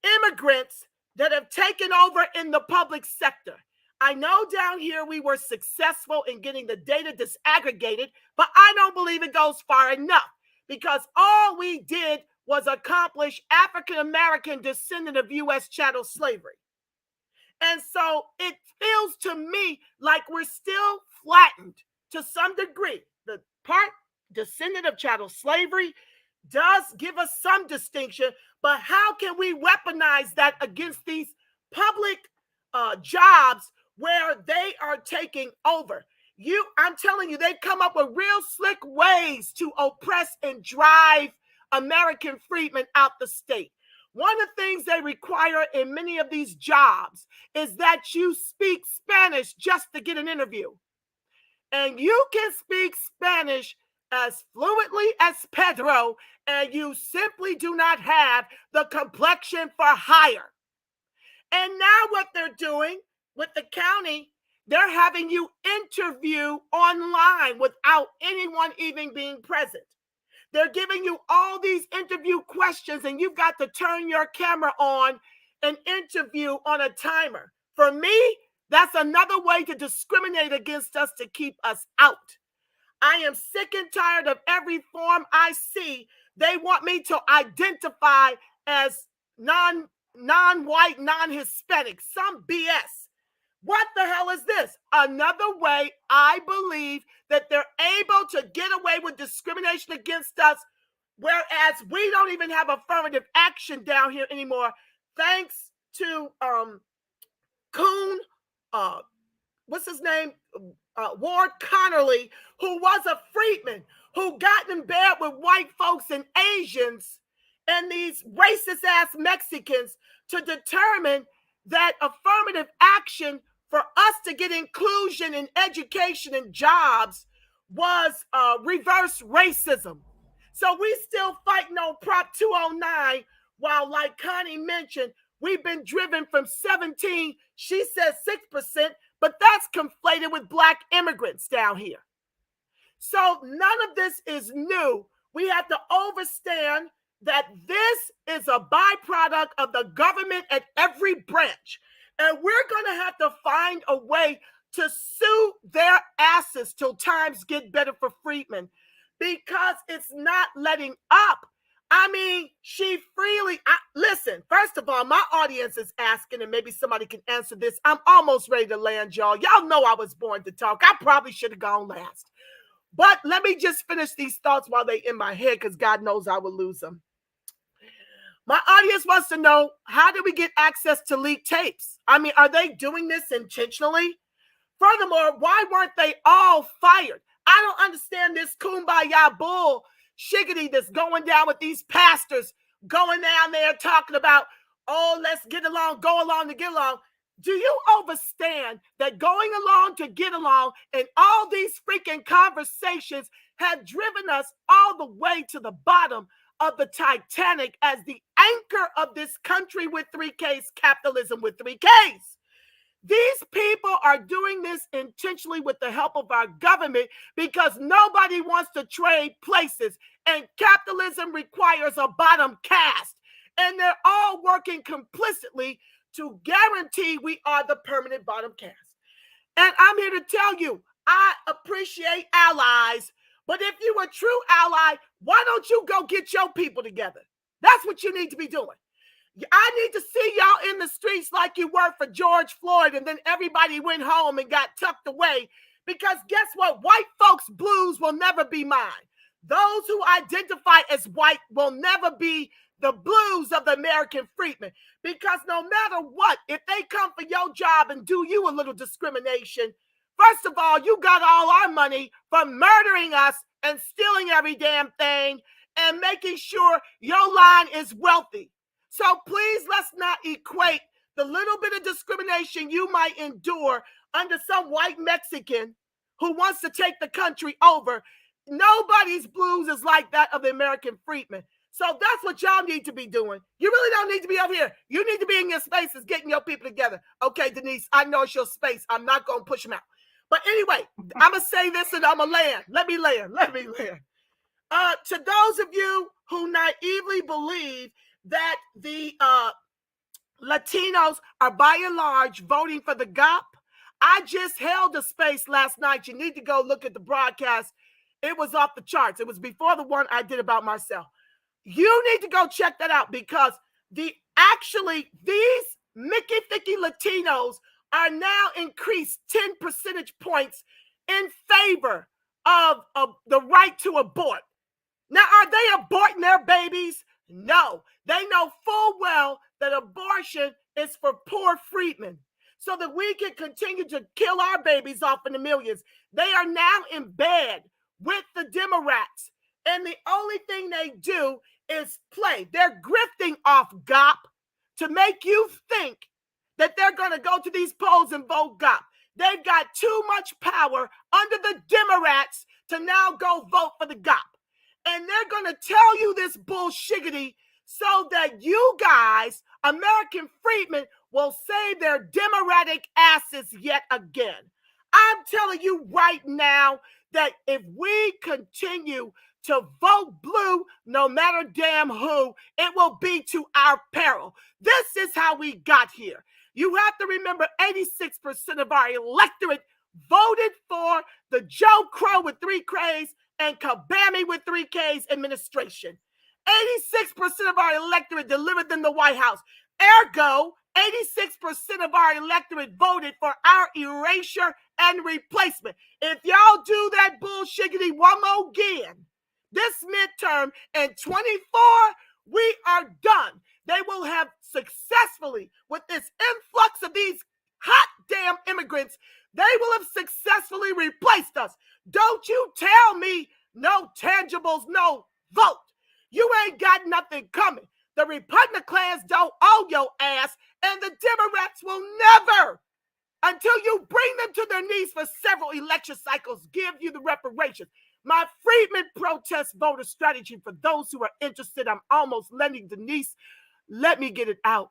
immigrants that have taken over in the public sector? I know down here we were successful in getting the data disaggregated, but I don't believe it goes far enough, because all we did was accomplish African-American descendant of U.S. chattel slavery. And so it feels to me like we're still flattened to some degree. The part descendant of chattel slavery does give us some distinction, but how can we weaponize that against these public jobs where they are taking over? I'm telling you, they come up with real slick ways to oppress and drive American freedmen out the state. One of the things they require in many of these jobs is that you speak Spanish just to get an interview. And you can speak Spanish as fluently as Pedro, and you simply do not have the complexion for hire. And now what they're doing with the county, they're having you interview online without anyone even being present. They're giving you all these interview questions, and you've got to turn your camera on and interview on a timer. For me, that's another way to discriminate against us, to keep us out. I am sick and tired of every form I see. They want me to identify as non-white, non-Hispanic, some BS. What the hell is this? Another way I believe that they're able to get away with discrimination against us, whereas we don't even have affirmative action down here anymore, thanks to Coon, what's his name? Ward Connerly, who was a freedman, who got in bed with white folks and Asians and these racist ass Mexicans to determine that affirmative action for us to get inclusion in education and jobs was reverse racism. So we still fighting on Prop 209, while, like Connie mentioned, we've been driven from 17, she says 6%, but that's conflated with Black immigrants down here. So none of this is new. We have to understand that this is a byproduct of the government at every branch. And we're going to have to find a way to sue their asses till times get better for freedmen, because it's not letting up. I mean, she freely, listen, first of all, my audience is asking, and maybe somebody can answer this. I'm almost ready to land, y'all. Y'all know I was born to talk. I probably should have gone last. But let me just finish these thoughts while they're in my head, because God knows I will lose them. My audience wants to know, how do we get access to leaked tapes? I mean, are they doing this intentionally? Furthermore, why weren't they all fired? I don't understand this kumbaya bull shiggity that's going down with these pastors going down there talking about, oh, let's get along, go along to get along. Do you understand that going along to get along and all these freaking conversations have driven us all the way to the bottom of the Titanic as the anchor of this country with 3Ks, capitalism with 3Ks? These people are doing this intentionally with the help of our government because nobody wants to trade places, and capitalism requires a bottom caste, and they're all working complicitly to guarantee we are the permanent bottom caste. And I'm here to tell you, I appreciate allies, but if you a true ally, why don't you go get your people together? That's what you need to be doing. I need to see y'all in the streets like you were for George Floyd, and then everybody went home and got tucked away, because guess what? White folks' blues will never be mine. Those who identify as white will never be the blues of the American freedmen, because no matter what, if they come for your job and do you a little discrimination, first of all, you got all our money from murdering us and stealing every damn thing and making sure your line is wealthy. So please, let's not equate the little bit of discrimination you might endure under some white Mexican who wants to take the country over. Nobody's blues is like that of the American freedmen. So that's what y'all need to be doing. You really don't need to be over here. You need to be in your spaces getting your people together. Okay, Denise, I know it's your space. I'm not going to push them out. But anyway, I'm going to say this and I'm going to land. Let me land. To those of you who naively believe that the Latinos are by and large voting for the GOP, I just held a space last night. You need to go look at the broadcast. It was off the charts. It was before the one I did about myself. You need to go check that out, because these Mickey Thicky Latinos are now increased 10 percentage points in favor of the right to abort. Now, are they aborting their babies? No. They know full well that abortion is for poor freedmen, so that we can continue to kill our babies off in the millions. They are now in bed with the Democrats, and the only thing they do is play. They're grifting off GOP to make you think that they're going to go to these polls and vote GOP. They've got too much power under the Democrats to now go vote for the GOP. And they're going to tell you this bullshiggity so that you guys, American freedmen, will save their Democratic asses yet again. I'm telling you right now that if we continue to vote blue, no matter damn who, it will be to our peril. This is how we got here. You have to remember 86% of our electorate voted for the Joe Crow with 3 K's and Kabami with 3 K's administration. 86% of our electorate delivered them the White House. Ergo, 86% of our electorate voted for our erasure and replacement. If y'all do that bullshiggity one more again, this midterm in 24, we are done. They will have successfully, with this influx of these hot damn immigrants, they will have successfully replaced us. Don't you tell me no tangibles, no vote. You ain't got nothing coming. The Republican clans don't owe your ass, and the Democrats will never, until you bring them to their knees for several election cycles, give you the reparations. My Freedmen protest voter strategy, for those who are interested, I'm almost letting Denise, let me get it out,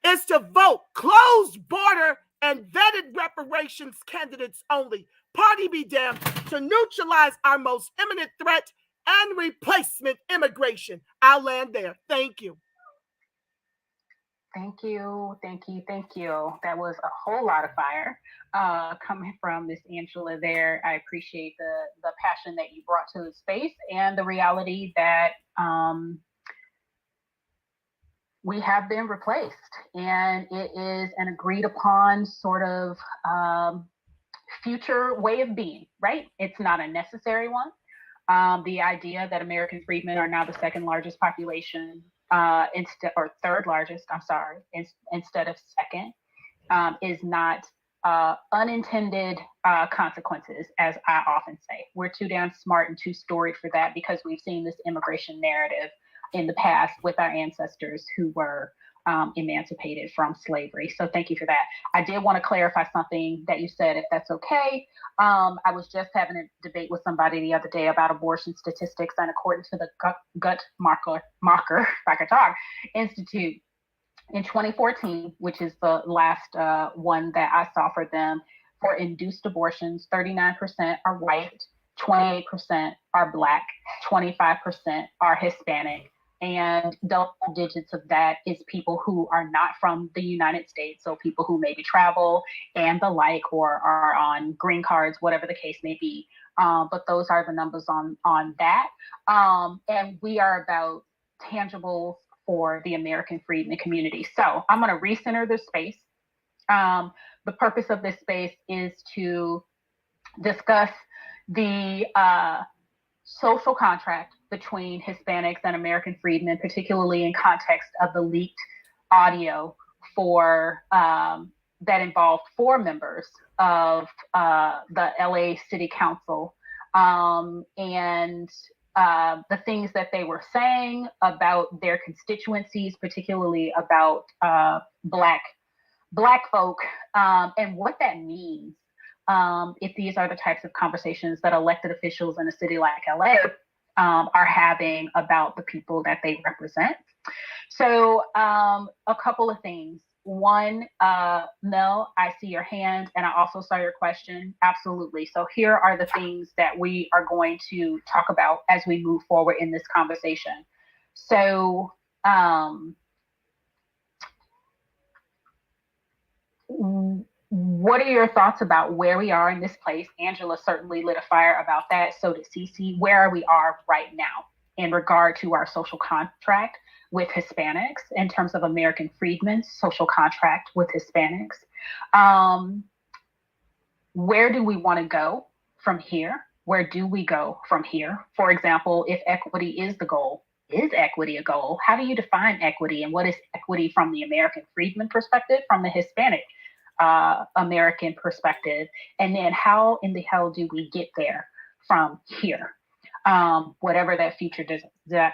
is to vote closed border and vetted reparations candidates only. Party be damned, to neutralize our most imminent threat and replacement immigration. I'll land there. Thank you. Thank you. That was a whole lot of fire coming from Miss Angela there. I appreciate the passion that you brought to the space and the reality that we have been replaced, and it is an agreed upon sort of future way of being, right? It's not a necessary one. The idea that American freedmen are now the second largest population third largest, instead of second, is not unintended consequences, as I often say. We're too damn smart and too storied for that, because we've seen this immigration narrative in the past with our ancestors who were emancipated from slavery. So thank you for that. I did want to clarify something that you said, if that's okay. I was just having a debate with somebody the other day about abortion statistics, and according to the Guttmacher, if I could talk, Institute, in 2014, which is the last one that I saw for them, for induced abortions, 39% are white, 28% are Black, 25% are Hispanic, and double digits of that is people who are not from the United States, so people who maybe travel and the like, or are on green cards, whatever the case may be. But those are the numbers on that. And we are about tangibles for the American freedmen community. So I'm going to recenter this space. The purpose of this space is to discuss the social contract between Hispanics and American freedmen, particularly in context of the leaked audio for that involved 4 members of the LA City Council, and the things that they were saying about their constituencies, particularly about Black folk, and what that means if these are the types of conversations that elected officials in a city like LA are having about the people that they represent. So a couple of things. One, Mel, I see your hand, and I also saw your question. Absolutely. So here are the things that we are going to talk about as we move forward in this conversation. So what are your thoughts about where we are in this place? Angela certainly lit a fire about that. So did Cece. Where we are right now in regard to our social contract with Hispanics, in terms of American freedmen's social contract with Hispanics. Where do we want to go from here? Where do we go from here? For example, if equity is the goal, is equity a goal? How do you define equity, and what is equity from the American freedman perspective, from the Hispanic American perspective? And then how in the hell do we get there from here? Whatever that future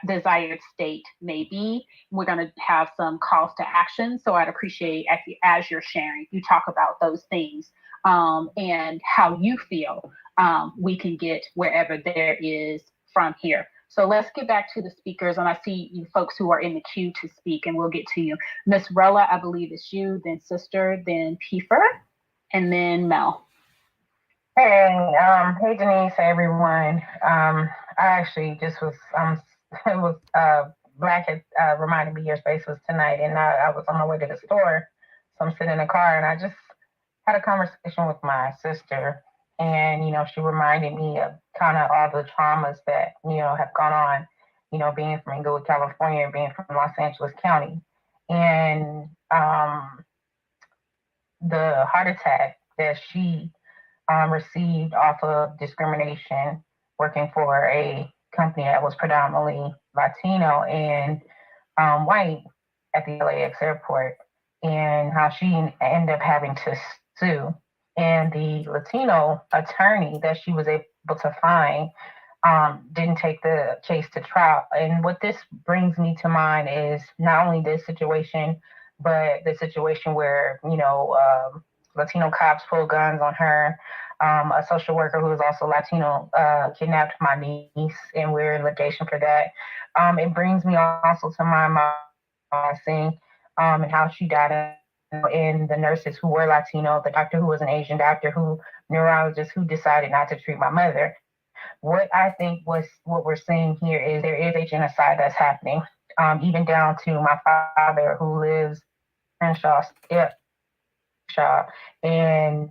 desired state may be, we're going to have some calls to action. So I'd appreciate as you're sharing, you talk about those things and how you feel we can get wherever there is from here. So let's get back to the speakers, and I see you folks who are in the queue to speak, and we'll get to you. Miss Rella, I believe it's you, then Sister, then Piefer, and then Mel. Hey, hey Denise, hey everyone. I actually just was, it was, Black had reminded me your space was tonight, and I was on my way to the store. So I'm sitting in the car, and I just had a conversation with my sister, and, you know, she reminded me of kind of all the traumas that, you know, have gone on, you know, being from Inglewood, California, and being from Los Angeles County. And the heart attack that she received off of discrimination, working for a company that was predominantly Latino and white at the LAX airport, and how she ended up having to sue. And the Latino attorney that she was able to find didn't take the case to trial. And what this brings me to mind is not only this situation, but the situation where, you know, Latino cops pulled guns on her. A social worker who was also Latino kidnapped my niece, and we're in litigation for that. It brings me also to my mom seeing and how she died, and the nurses who were Latino, the doctor who was an Asian doctor, neurologist who decided not to treat my mother. What I think what we're seeing here is there is a genocide that's happening, even down to my father who lives in Shaw, and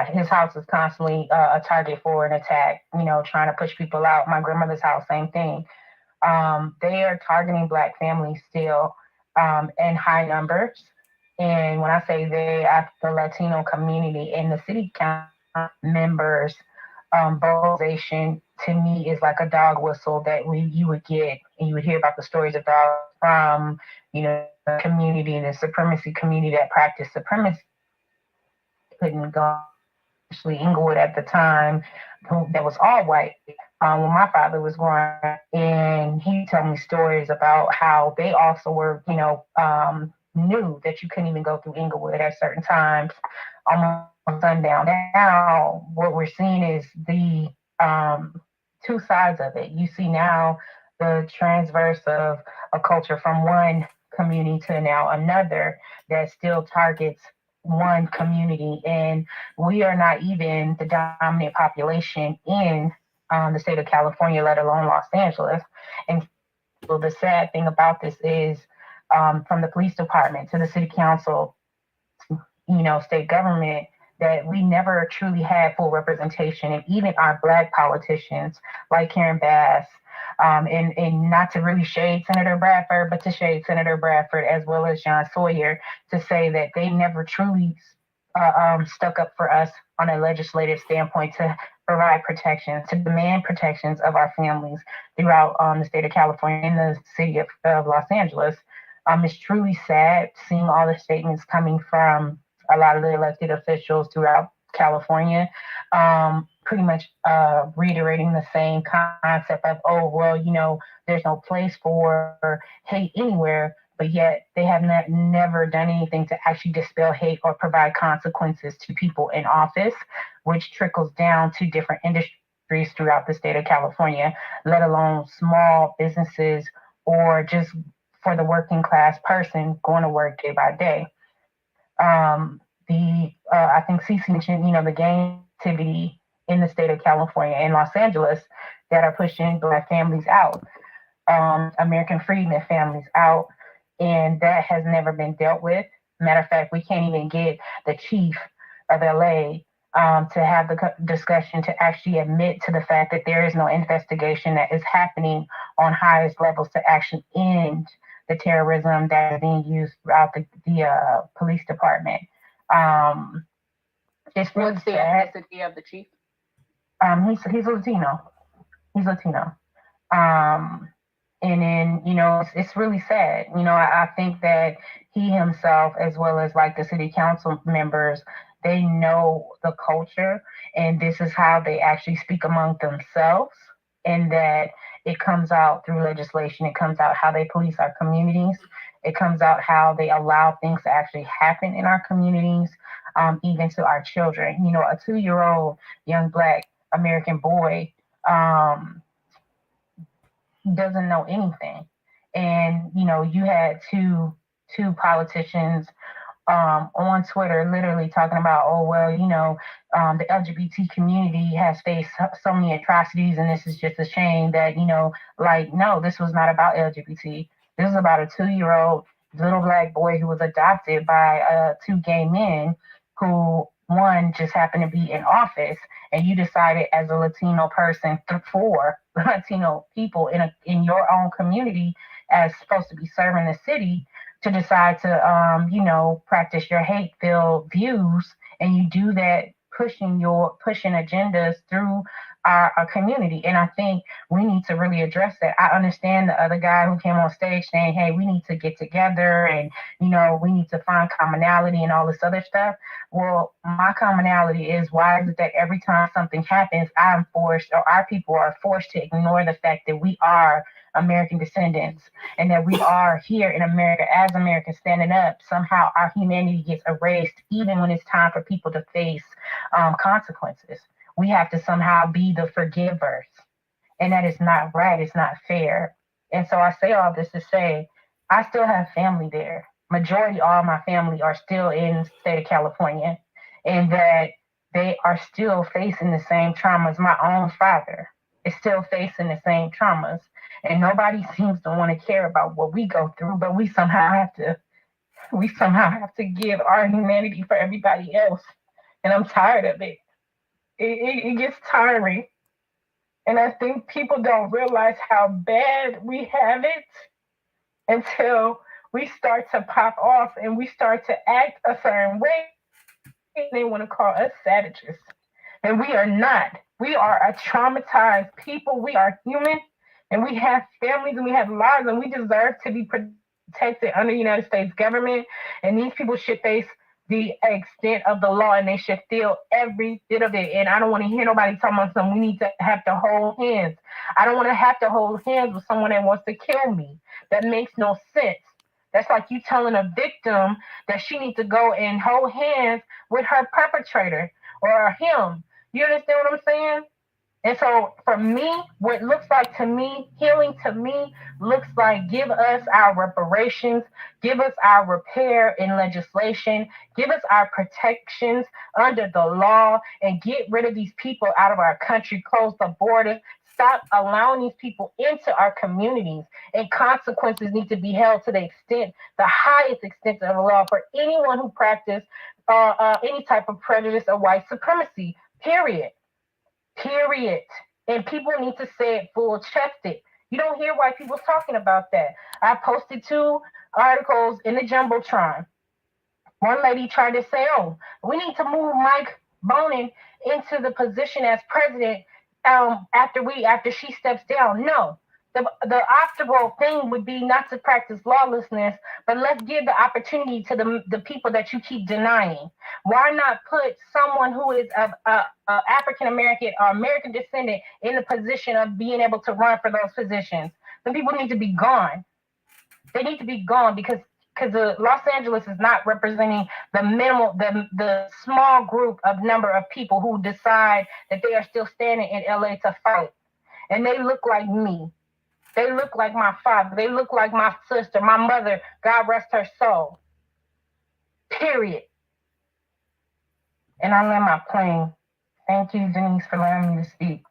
his house is constantly a target for an attack, you know, trying to push people out. My grandmother's house, same thing. They are targeting Black families still in high numbers. And when I say they, the Latino community and the city council members, vocalization to me is like a dog whistle that you would get, and you would hear about the stories of dogs from, you know, the community, the supremacy community that practiced supremacy. Couldn't go. Actually, Inglewood at the time, that was all white. When my father was growing up, and he tell me stories about how they also were, knew that you couldn't even go through Inglewood at certain times, almost sundown. Now, what we're seeing is the two sides of it. You see now the transverse of a culture from one community to now another that still targets one community, and we are not even the dominant population in the state of California, let alone Los Angeles. And so the sad thing about this is, from the police department to the city council, state government, that we never truly had full representation. And even our Black politicians like Karen Bass, and not to really shade Senator Bradford, but to shade Senator Bradford as well as John Sawyer, to say that they never truly stuck up for us on a legislative standpoint to provide protections, to demand protections of our families throughout the state of California and the city of Los Angeles. It's truly sad seeing all the statements coming from a lot of the elected officials throughout California, pretty much reiterating the same concept of, oh, well, there's no place for hate anywhere, but yet they have never done anything to actually dispel hate or provide consequences to people in office, which trickles down to different industries throughout the state of California, let alone small businesses or just for the working class person going to work day by day. I think Cece mentioned, the gang activity in the state of California and Los Angeles that are pushing Black families out, American freedmen families out, and that has never been dealt with. Matter of fact, we can't even get the chief of LA to have the discussion to actually admit to the fact that there is no investigation that is happening on highest levels to actually end the terrorism that is being used throughout the police department. It's really What's the sad. ethnicity of the chief? He's Latino. He's Latino. And then, it's really sad. I think that he himself, as well as like the city council members, they know the culture, and this is how they actually speak among themselves, and that it comes out through legislation. It comes out how they police our communities. It comes out how they allow things to actually happen in our communities, even to our children. A 2-year-old young Black American boy doesn't know anything. And, you had two politicians on Twitter literally talking about, oh, well, the LGBT community has faced so many atrocities, and this is just a shame that, no, this was not about LGBT. This is about a 2-year-old little Black boy who was adopted by 2 gay men who, one, just happened to be in office, and you decided as a Latino person for Latino people in your own community as supposed to be serving the city, to decide to, practice your hate-filled views, and you do that pushing agendas through our community. And I think we need to really address that. I understand the other guy who came on stage saying, hey, we need to get together and, we need to find commonality and all this other stuff. Well, my commonality is, why is it that every time something happens, I'm forced, or our people are forced to ignore the fact that we are American descendants, and that we are here in America as Americans standing up? Somehow our humanity gets erased, even when it's time for people to face consequences. We have to somehow be the forgivers, and that is not right. It's not fair. And so I say all this to say, I still have family there. Majority all my family are still in the state of California, and that they are still facing the same traumas. My own father is still facing the same traumas. And nobody seems to want to care about what we go through, but we somehow have to give our humanity for everybody else. And I'm tired of it. It gets tiring. And I think people don't realize how bad we have it until we start to pop off and we start to act a certain way. They want to call us savages. And we are not. We are a traumatized people. We are human. And we have families and we have lives, and we deserve to be protected under the United States government. And these people should face the extent of the law, and they should feel every bit of it. And I don't want to hear nobody talking about something. We need to have to hold hands. I don't want to have to hold hands with someone that wants to kill me. That makes no sense. That's like you telling a victim that she needs to go and hold hands with her perpetrator or him. You understand what I'm saying? And so for me, what looks like to me, healing to me, looks like give us our reparations, give us our repair in legislation, give us our protections under the law, and get rid of these people out of our country, close the border, stop allowing these people into our communities, and consequences need to be held to the extent, the highest extent of the law for anyone who practices any type of prejudice or white supremacy, period. Period. And people need to say it full chested. You don't hear white people talking about that. I posted 2 articles in the Jumbotron. One lady tried to say, oh, we need to move Mike Bonin into the position as president after she steps down. No. The optimal thing would be not to practice lawlessness, but let's give the opportunity to the people that you keep denying. Why not put someone who is of African American or American descendant in the position of being able to run for those positions? The people need to be gone. They need to be gone because Los Angeles is not representing the minimal, the small group of number of people who decide that they are still standing in LA to fight. And they look like me. They look like my father. They look like my sister, my mother, God rest her soul. Period. And I land my plane. Thank you, Denise, for allowing me to speak.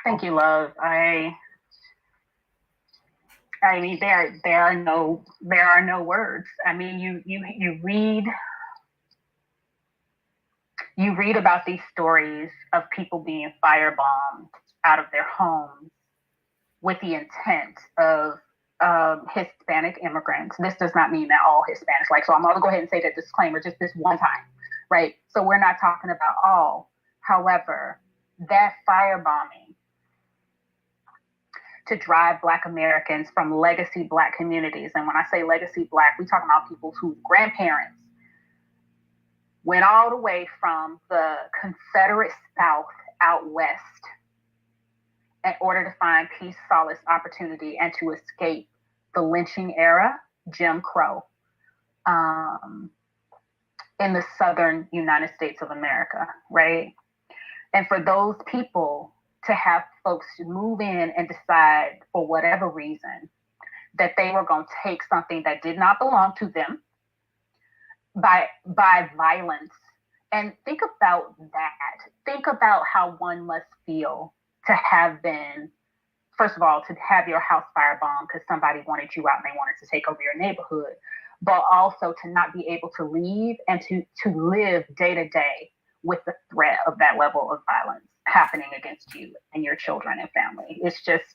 Thank you, love. I mean, there are no words. I mean, you read about these stories of people being firebombed out of their homes with the intent of Hispanic immigrants. This does not mean that all Hispanics, so I'm going to go ahead and say that disclaimer just this one time, right? So we're not talking about all. However, that firebombing to drive Black Americans from legacy Black communities, and when I say legacy Black, we're talking about people whose grandparents went all the way from the Confederate South out west in order to find peace, solace, opportunity, and to escape the lynching era, Jim Crow, in the southern United States of America, right? And for those people to have folks move in and decide, for whatever reason, that they were going to take something that did not belong to them by violence. And think about that. Think about how one must feel to have been, first of all, to have your house firebombed because somebody wanted you out and they wanted to take over your neighborhood, but also to not be able to leave and to live day to day with the threat of that level of violence happening against you and your children and family. It's just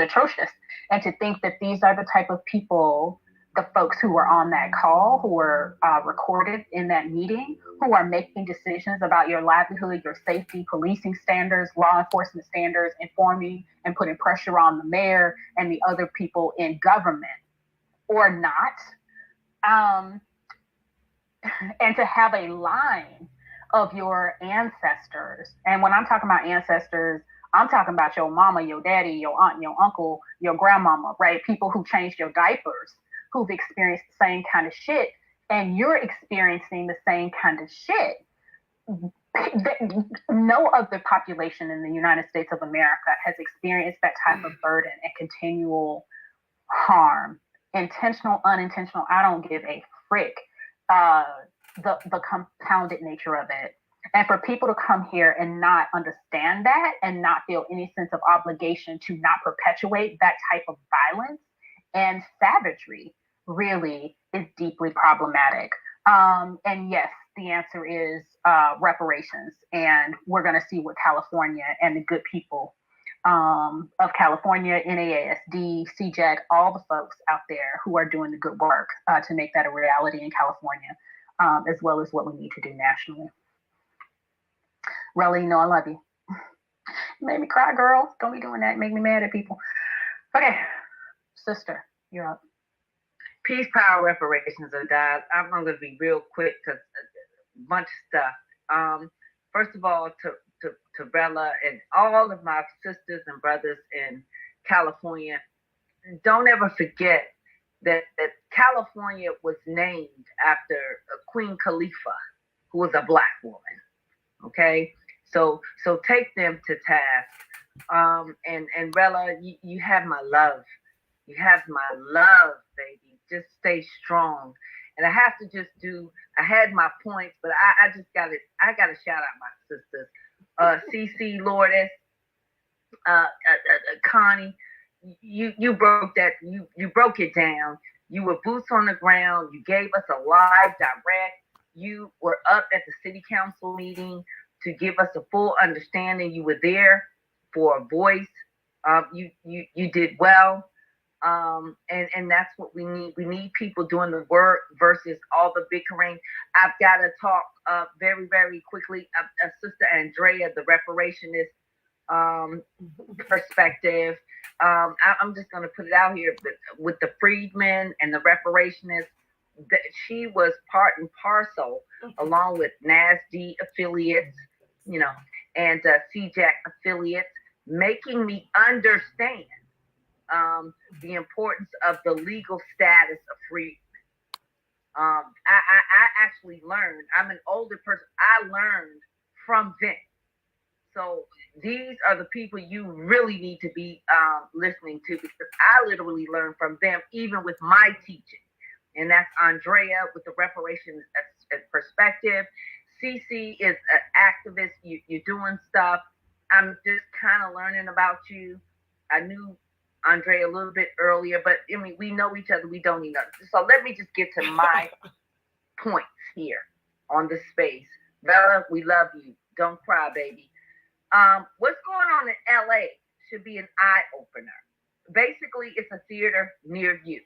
atrocious. And to think that these are the type of people, the folks who were on that call, who were recorded in that meeting, who are making decisions about your livelihood, your safety, policing standards, law enforcement standards, informing and putting pressure on the mayor and the other people in government or not. And to have a line of your ancestors. And when I'm talking about ancestors, I'm talking about your mama, your daddy, your aunt, your uncle, your grandmama, right? People who changed your diapers, who've experienced the same kind of shit, and you're experiencing the same kind of shit. No other population in the United States of America has experienced that type of burden and continual harm, intentional, unintentional. I don't give a frick. The compounded nature of it. And for people to come here and not understand that and not feel any sense of obligation to not perpetuate that type of violence and savagery really is deeply problematic. And yes, the answer is reparations. And we're going to see what California and the good people of California, NAASD, CJEC, all the folks out there who are doing the good work to make that a reality in California, as well as what we need to do nationally. Relly, you know I love you. You made me cry, girl. Don't be doing that. Make me mad at people. Okay, sister, you're up. Peace, power, reparations, or die. I'm going to be real quick because a bunch of stuff. First of all, to Bella and all of my sisters and brothers in California, don't ever forget that California was named after Queen Khalifa, who was a Black woman. Okay, so take them to task. And Bella, you have my love. You have my love, baby. Just stay strong. And I have to just I had my points, but I just got to shout out my sisters. CC, Lourdes, Connie, you broke that, you broke it down. You were boots on the ground. You gave us a live direct. You were up at the city council meeting to give us a full understanding. You were there for a voice. You did well. And that's what we need. We need people doing the work versus all the bickering. I've got to talk very, very quickly. Sister Andrea, the reparationist perspective. I'm just going to put it out here, but with the freedmen and the reparationists, that she was part and parcel, along with NASD affiliates, and CJAC affiliates, making me understand the importance of the legal status of freedmen. I actually learned. I'm an older person. I learned from them. So these are the people you really need to be listening to, because I literally learned from them, even with my teaching. And that's Andrea with the reparations perspective. CC is an activist. You're doing stuff. I'm just kind of learning about you. I knew Andrea a little bit earlier, but I mean, we know each other. We don't need nothing. So let me just get to my points here on the space. Bella, we love you. Don't cry, baby. What's going on in LA should be an eye opener. Basically, it's a theater near you.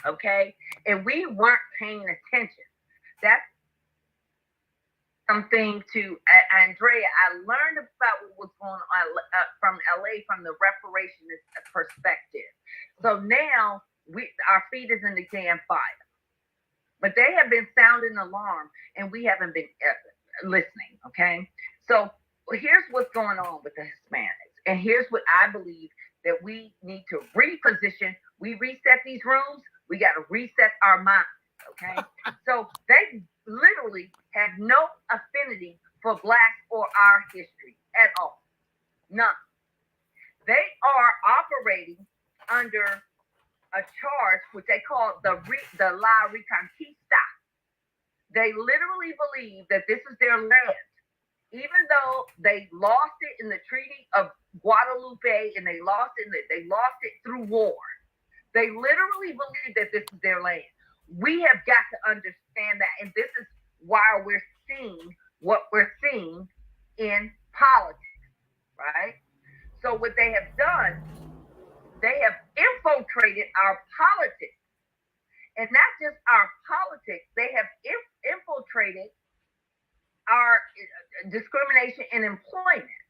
Okay? And we weren't paying attention. That's something to Andrea. I learned about what was going on from LA from the reparationist perspective. So now our feet is in the damn fire. But they have been sounding alarm and we haven't been listening. Okay? So here's what's going on with the Hispanics. And here's what I believe that we need to reposition. We reset these rooms. We got to reset our minds. Okay? So they literally have no affinity for Black or our history at all. None. They are operating under a charge which they call the La Reconquista. They literally believe that this is their land, even though they lost it in the Treaty of Guadalupe and they lost it through war. They literally believe that this is their land. We have got to understand that, and this is why we're seeing what we're seeing in politics, right? So what they have done, they have infiltrated our politics, and not just our politics, they have infiltrated our discrimination in employment.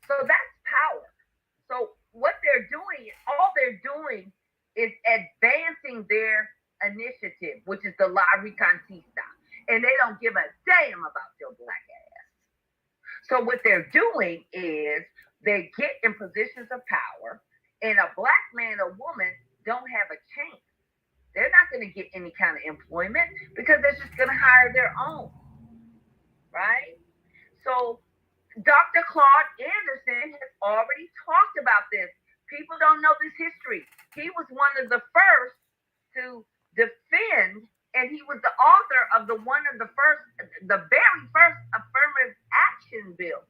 So that's power. So what they're doing, all they're doing is advancing their initiative, which is the La Reconquista. And they don't give a damn about your Black ass. So what they're doing is they get in positions of power, and a Black man or woman don't have a chance. They're not going to get any kind of employment because they're just going to hire their own, right? So Dr. Claude Anderson has already talked about this. People don't know this history. He was one of the first to defend, and he was the author of the very first affirmative action bill.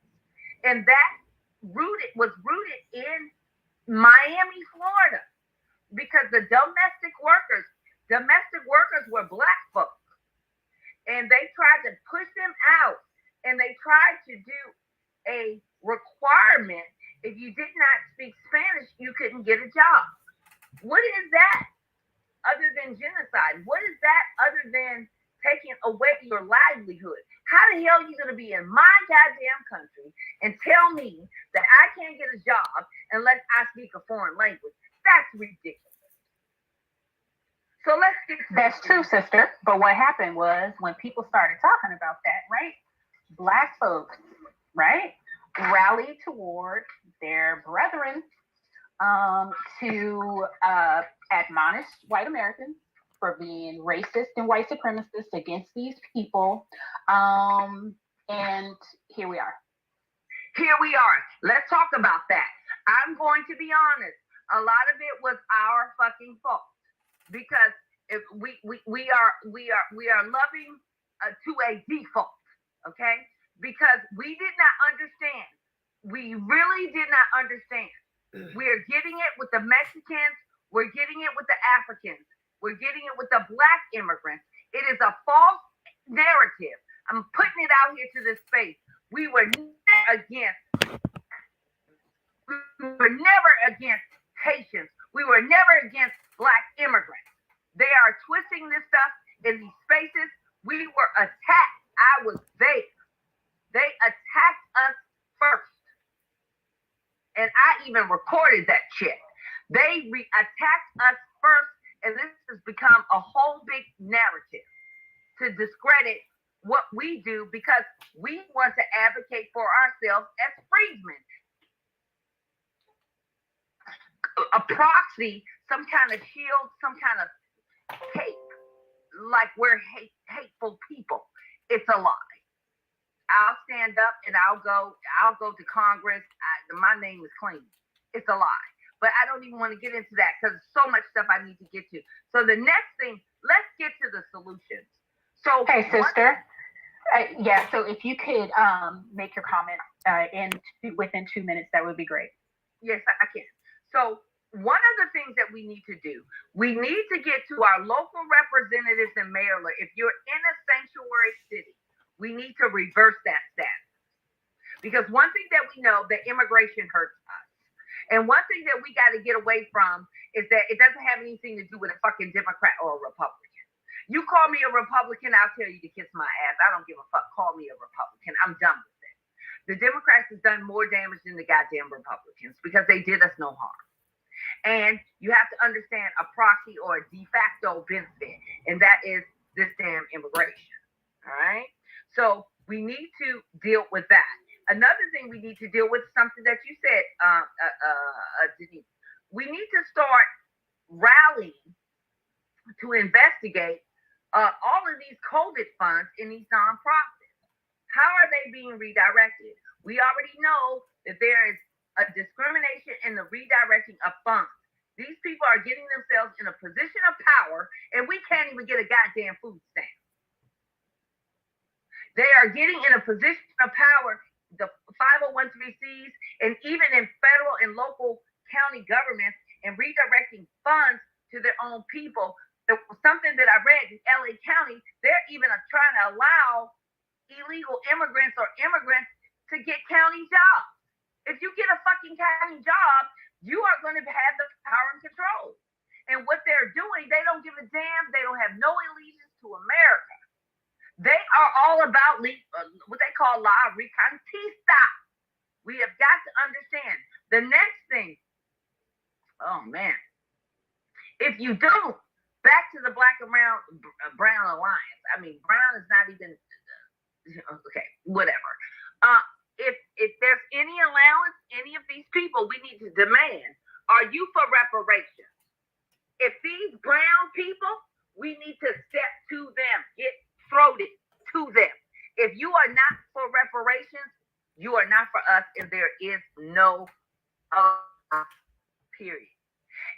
And that was rooted in Miami, Florida, because the domestic workers were Black folks. And they tried to push them out, and they tried to do a requirement. If you did not speak Spanish, you couldn't get a job. What is that other than genocide? What is that other than taking away your livelihood? How the hell are you going to be in my goddamn country and tell me that I can't get a job unless I speak a foreign language? That's ridiculous. So let's get to That's true, sister. But what happened was when people started talking about that, right? Black folks, right, rallied toward their brethren to admonish white Americans for being racist and white supremacists against these people. And here we are. Here we are. Let's talk about that. I'm going to be honest. A lot of it was our fucking fault because if we are loving to a default, okay? Because we did not understand. We really did not understand. We're getting it with the Mexicans. We're getting it with the Africans. We're getting it with the Black immigrants. It is a false narrative. I'm putting it out here to this space. We were never against Haitians. We were never against Black immigrants. They are twisting this stuff in these spaces. We were attacked. I was there. They attacked us first. And I even recorded that shit. They attacked us first, and this has become a whole big narrative to discredit what we do because we want to advocate for ourselves as freedmen. A proxy, some kind of shield, some kind of cape, like we're hateful people. It's a lie. I'll stand up and I'll go to Congress. My name is clean. It's a lie. But I don't even want to get into that because there's so much stuff I need to get to. So the next thing, let's get to the solutions. So hey, sister. Yeah, so if you could make your comment within 2 minutes, that would be great. Yes, I can. So one of the things that we need to do, we need to get to our local representatives in Maryland. If you're in a sanctuary city, we need to reverse that status. Because one thing that we know, that immigration hurts us. And one thing that we got to get away from is that it doesn't have anything to do with a fucking Democrat or a Republican. You call me a Republican, I'll tell you to kiss my ass. I don't give a fuck. Call me a Republican. I'm done with it. The Democrats have done more damage than the goddamn Republicans because they did us no harm. And you have to understand a proxy or a de facto benefit, and that is this damn immigration. All right? So we need to deal with that. Another thing we need to deal with, something that you said, Denise, we need to start rallying to investigate all of these COVID funds in these nonprofits. How are they being redirected? We already know that there is a discrimination in the redirecting of funds. These people are getting themselves in a position of power, and we can't even get a goddamn food stamp. They are getting in a position of power, the 501(c)(3)s, and even in federal and local county governments, and redirecting funds to their own people. There was something that I read in LA County. They're even trying to allow illegal immigrants or immigrants to get county jobs. If you get a fucking county job, you are going to have the power and control. And what they're doing, they don't give a damn. They don't have no allegiance to America. They are all about what they call la reconquista. We have got to understand. The next thing, oh man, if you don't, back to the Black and Brown Alliance. I mean, Brown is not even, okay, whatever. If there's any allowance, any of these people, we need to demand, are you for reparations? If these brown people, we need to step to them, get throated to them. If you are not for reparations, you are not for us, and there is no period.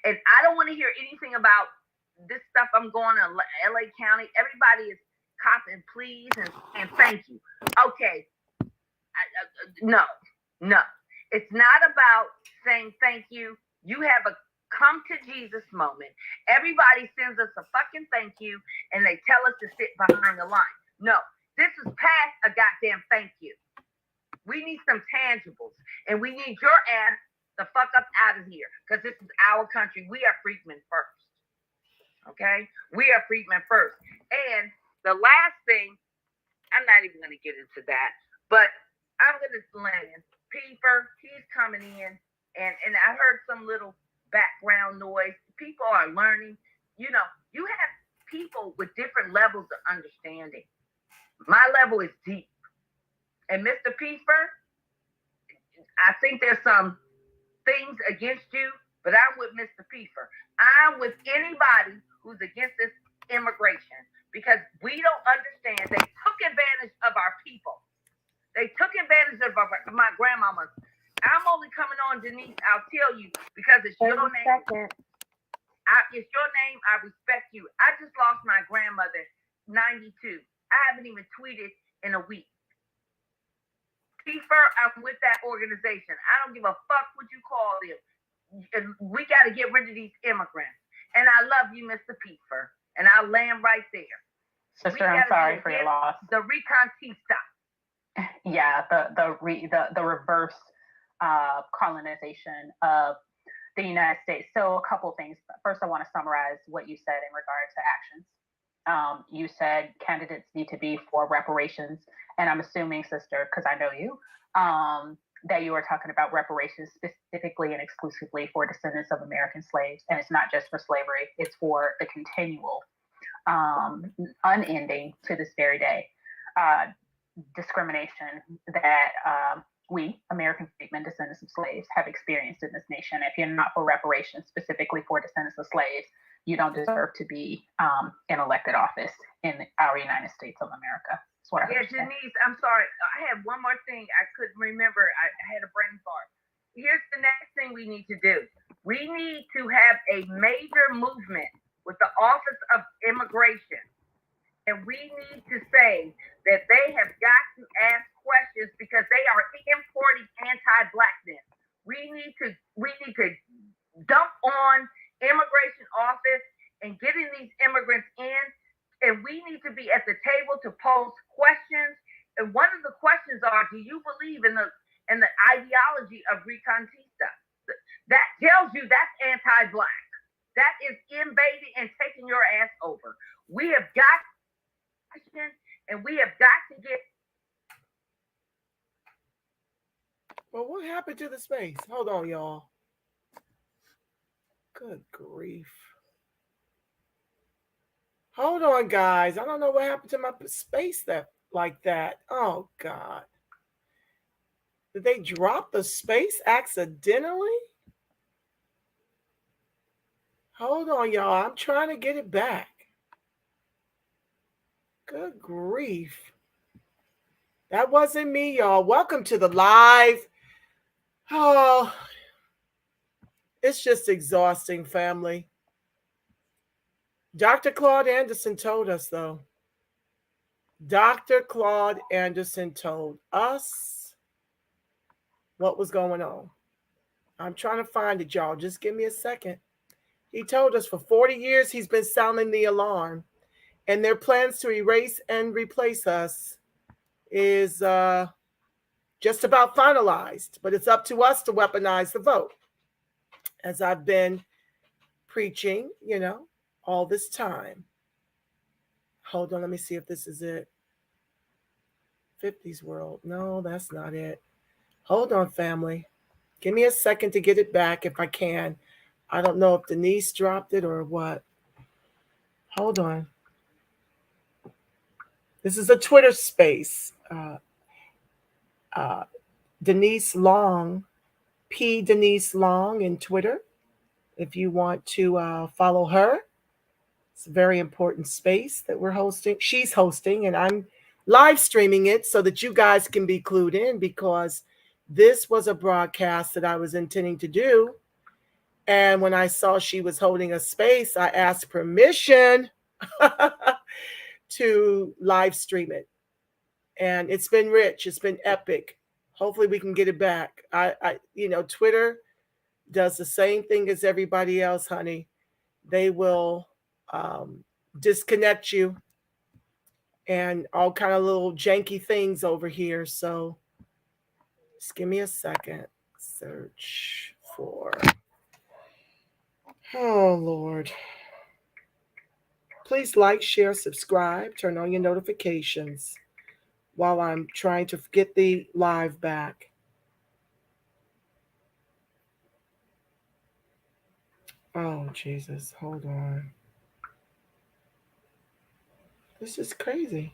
And I don't want to hear anything about this stuff. I'm going to LA County. Everybody is copping please and thank you. Okay. No. It's not about saying thank you. You have a come to Jesus moment. Everybody sends us a fucking thank you and they tell us to sit behind the line. No, this is past a goddamn thank you. We need some tangibles and we need your ass the fuck up out of here because this is our country. We are freedmen first. Okay? We are freedmen first. And the last thing, I'm not even going to get into that, but I'm going to land. Peeper, he's coming in and I heard some little background noise. People are learning. you know, you have people with different levels of understanding. My level is deep. And Mr. Piefer, I think there's some things against you, but I'm with Mr. Piefer. I'm with anybody who's against this immigration because we don't understand. They took advantage of our people. They took advantage of my grandmamas. I'm only coming on, Denise, I'll tell you, because it's your name. It's your name. I respect you. I just lost my grandmother, 92. I haven't even tweeted in a week. Piefer, I'm with that organization. I don't give a fuck what you call them. We got to get rid of these immigrants. And I love you, Mr. Piefer. And I'll land right there. Sister, I'm sorry for your loss. The Recontista. Yeah, the reverse colonization of the United States. So a couple things. First, I want to summarize what you said in regard to actions. You said candidates need to be for reparations, and I'm assuming, sister, because I know you, that you are talking about reparations specifically and exclusively for descendants of American slaves. And it's not just for slavery, it's for the continual, unending to this very day, discrimination that we, American freedmen, descendants of slaves, have experienced in this nation. If you're not for reparations specifically for descendants of slaves, you don't deserve to be in elected office in our United States of America. That's what I heard. Yeah, Denise, I'm sorry. I had one more thing I couldn't remember. I had a brain fart. Here's the next thing we need to do. We need to have a major movement with the Office of Immigration. And we need to say that they have got to ask questions because they are importing anti-blackness. We need to dump on immigration office and getting these immigrants in, and we need to be at the table to pose questions. And one of the questions are, do you believe in the ideology of Recontista? That tells you that's anti-black. That is invading and taking your ass over. We have got questions, and we have got to get. Well, what happened to the space? Hold on, y'all. Good grief. Hold on, guys. I don't know what happened to my space like that. Oh, God. Did they drop the space accidentally? Hold on, y'all. I'm trying to get it back. Good grief. That wasn't me, y'all. Welcome to the live. Oh, it's just exhausting, family. Dr. Claude Anderson told us, though. Dr. Claude Anderson told us what was going on. I'm trying to find it, y'all. Just give me a second. He told us for 40 years he's been sounding the alarm, and their plans to erase and replace us is just about finalized, but it's up to us to weaponize the vote. As I've been preaching, all this time. Hold on, let me see if this is it. 50s world. No, that's not it. Hold on, family. Give me a second to get it back if I can. I don't know if Denise dropped it or what. Hold on. This is a Twitter space. Denise Long, P. Denise Long in Twitter. If you want to follow her, it's a very important space that we're hosting. She's hosting, and I'm live streaming it so that you guys can be clued in, because this was a broadcast that I was intending to do. And when I saw she was holding a space, I asked permission to live stream it. And it's been rich. It's been epic. Hopefully we can get it back. Twitter does the same thing as everybody else, honey. They will disconnect you and all kind of little janky things over here. So just give me a second. Search for. Oh, Lord. Please like, share, subscribe, turn on your notifications while I'm trying to get the live back. Oh, Jesus. Hold on. This is crazy.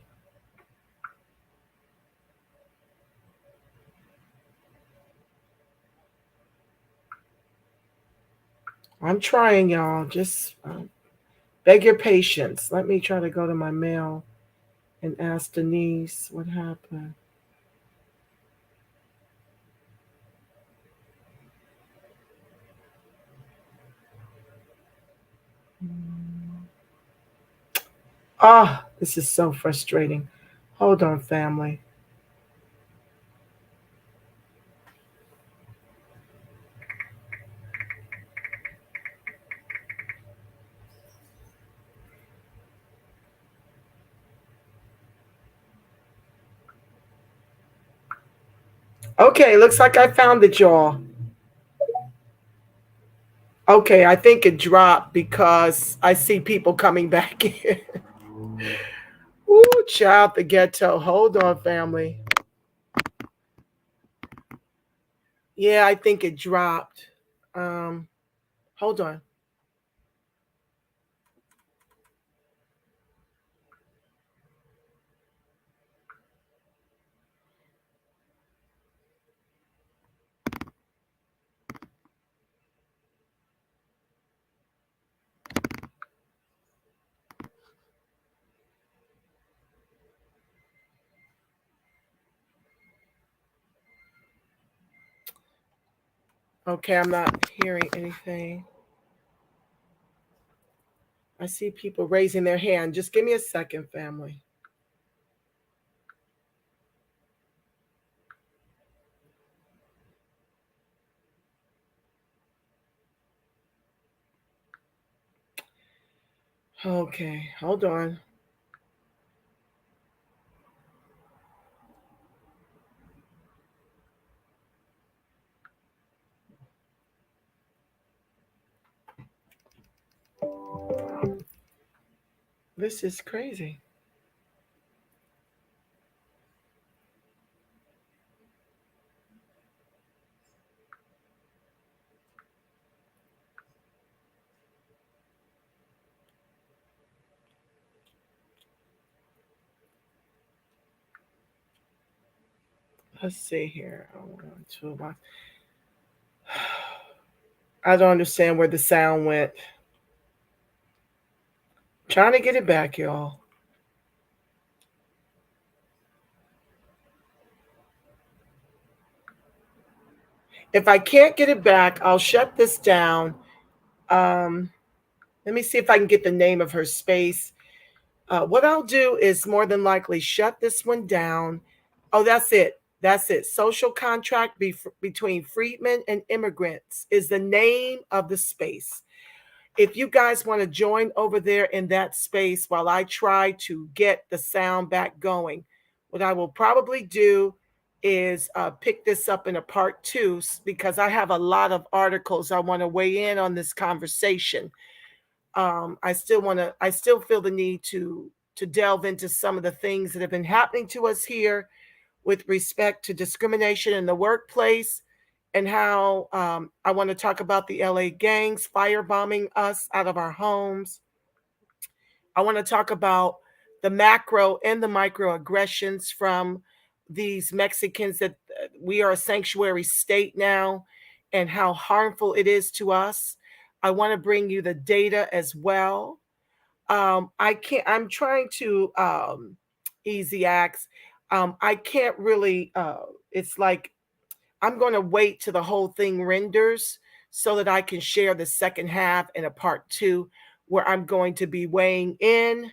I'm trying, y'all. Just beg your patience. Let me try to go to my mail and ask Denise what happened. Ah, this is so frustrating. Hold on, family. Okay, looks like I found it, y'all. Okay, I think it dropped because I see people coming back in. Ooh, child, the ghetto. Hold on, family. Yeah, I think it dropped. Hold on. Okay, I'm not hearing anything. I see people raising their hand. Just give me a second, family. Okay, hold on. This is crazy. Let's see here. I don't understand where the sound went. Trying to get it back, y'all. If I can't get it back, I'll shut this down. Let me see if I can get the name of her space. What I'll do is more than likely shut this one down. Oh, that's it. That's it. Social contract between freedmen and immigrants is the name of the space. If you guys want to join over there in that space while I try to get the sound back going, what I will probably do is pick this up in a part 2 because I have a lot of articles I want to weigh in on this conversation. I still feel the need to delve into some of the things that have been happening to us here with respect to discrimination in the workplace, and how I want to talk about the LA gangs firebombing us out of our homes. I want to talk about the macro and the microaggressions from these Mexicans, that we are a sanctuary state now, and how harmful it is to us. I want to bring you the data as well. I'm trying to easy acts. I can't really, it's like I'm going to wait till the whole thing renders so that I can share the second half in a part 2 where I'm going to be weighing in.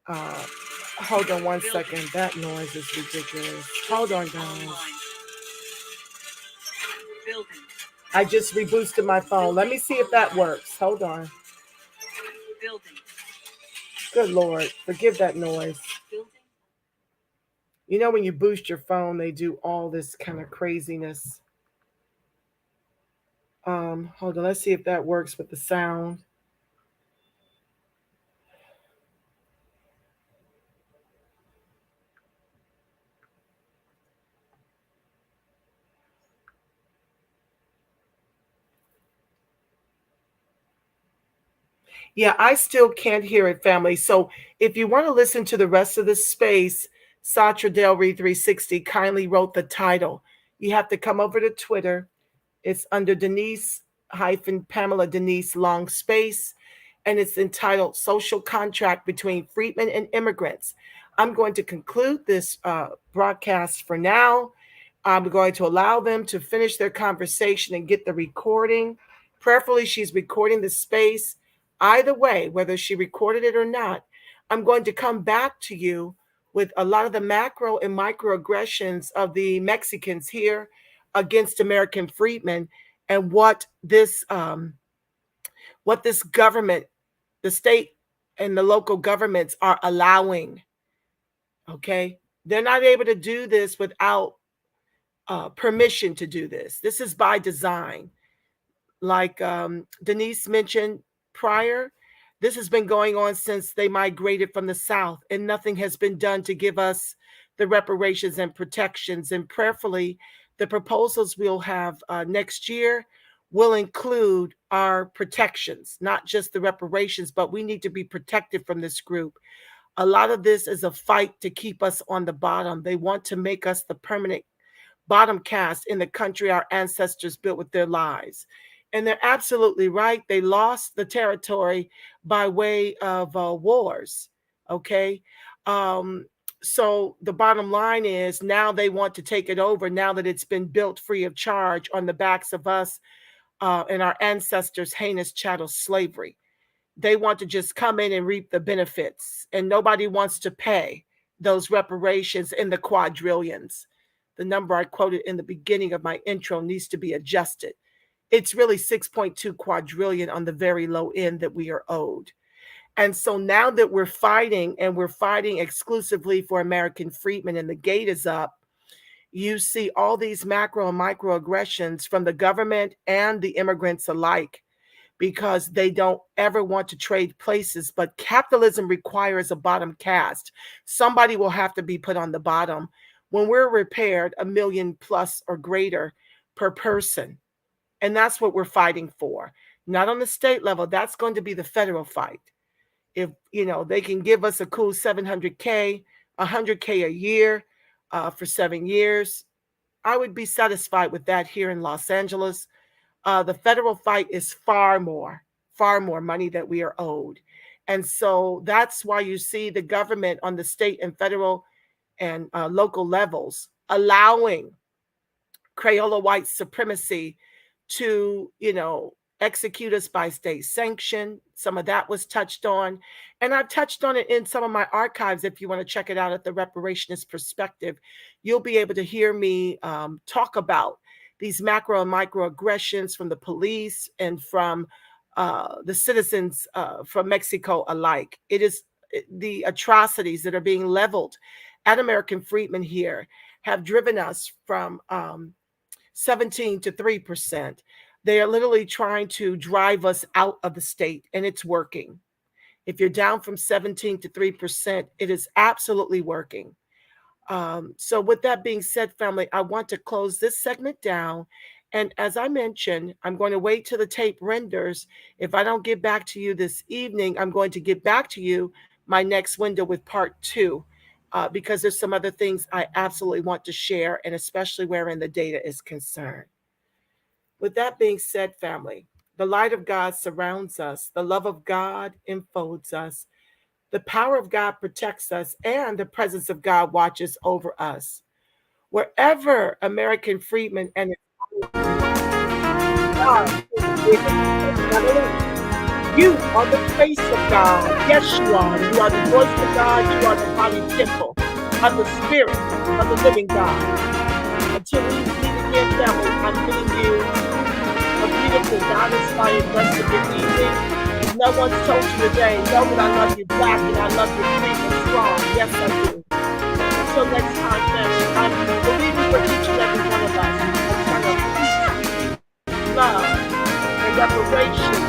Hold on one second. That noise is ridiculous. Hold on, guys. I just reboosted my phone. Let me see if that works. Hold on. Good Lord. Forgive that noise. You know, when you boost your phone, they do all this kind of craziness. Hold on. Let's see if that works with the sound. Yeah, I still can't hear it, family. So if you want to listen to the rest of the space, Satra Del Reed 360 kindly wrote the title. You have to come over to Twitter. It's under Denise Pamela Denise Long Space, and it's entitled Social Contract Between Freedmen and Immigrants. I'm going to conclude this broadcast for now. I'm going to allow them to finish their conversation and get the recording. Prayerfully, she's recording the space. Either way, whether she recorded it or not, I'm going to come back to you with a lot of the macro and microaggressions of the Mexicans here against American freedmen, and what this government, the state and the local governments are allowing. Okay, they're not able to do this without permission to do this. This is by design. Like Denise mentioned prior, this has been going on since they migrated from the South, and nothing has been done to give us the reparations and protections. And prayerfully, the proposals we'll have next year will include our protections, not just the reparations, but we need to be protected from this group. A lot of this is a fight to keep us on the bottom. They want to make us the permanent bottom caste in the country our ancestors built with their lives. And they're absolutely right. They lost the territory by way of wars. Okay. So the bottom line is now they want to take it over now that it's been built free of charge on the backs of us and our ancestors' heinous chattel slavery. They want to just come in and reap the benefits, and nobody wants to pay those reparations in the quadrillions. The number I quoted in the beginning of my intro needs to be adjusted. It's really 6.2 quadrillion on the very low end that we are owed. And so now that we're fighting, and we're fighting exclusively for American freedmen, and the gate is up, you see all these macro and microaggressions from the government and the immigrants alike, because they don't ever want to trade places. But capitalism requires a bottom caste. Somebody will have to be put on the bottom. When we're repaired, $1 million plus or greater per person. And that's what we're fighting for. Not on the state level. That's going to be the federal fight. If, they can give us a cool $700K, $100K a year for 7 years, I would be satisfied with that here in Los Angeles. The federal fight is far more money that we are owed. And so that's why you see the government on the state and federal and local levels allowing Crayola white supremacy to, execute us by state sanction. Some of that was touched on. And I've touched on it in some of my archives. If you want to check it out at the Reparationist Perspective, you'll be able to hear me talk about these macro and microaggressions from the police and from the citizens from Mexico alike. It is the atrocities that are being leveled at American freedmen here have driven us from 17 to 3%. They are literally trying to drive us out of the state, and it's working. If you're down from 17 to 3%, it is absolutely working. So with that being said, family, I want to close this segment down. And as I mentioned, I'm going to wait till the tape renders. If I don't get back to you this evening, I'm going to get back to you my next window with part 2, because there's some other things I absolutely want to share, and especially wherein the data is concerned. With that being said, family, the light of God surrounds us. The love of God enfolds us. The power of God protects us, and the presence of God watches over us. Wherever American freedmen and God, you are the face of God. Yes, you are. You are the voice of God. You are the body temple of the Spirit of the living God. Until we meet again, family, I'm bidding you a beautiful, God-inspired rest of your evening. If no one's told you today, know that I love you black and I love you free and strong. Yes, I do. Until next time, family, I'm believing for each and every one of us a ton of peace, love, and reparation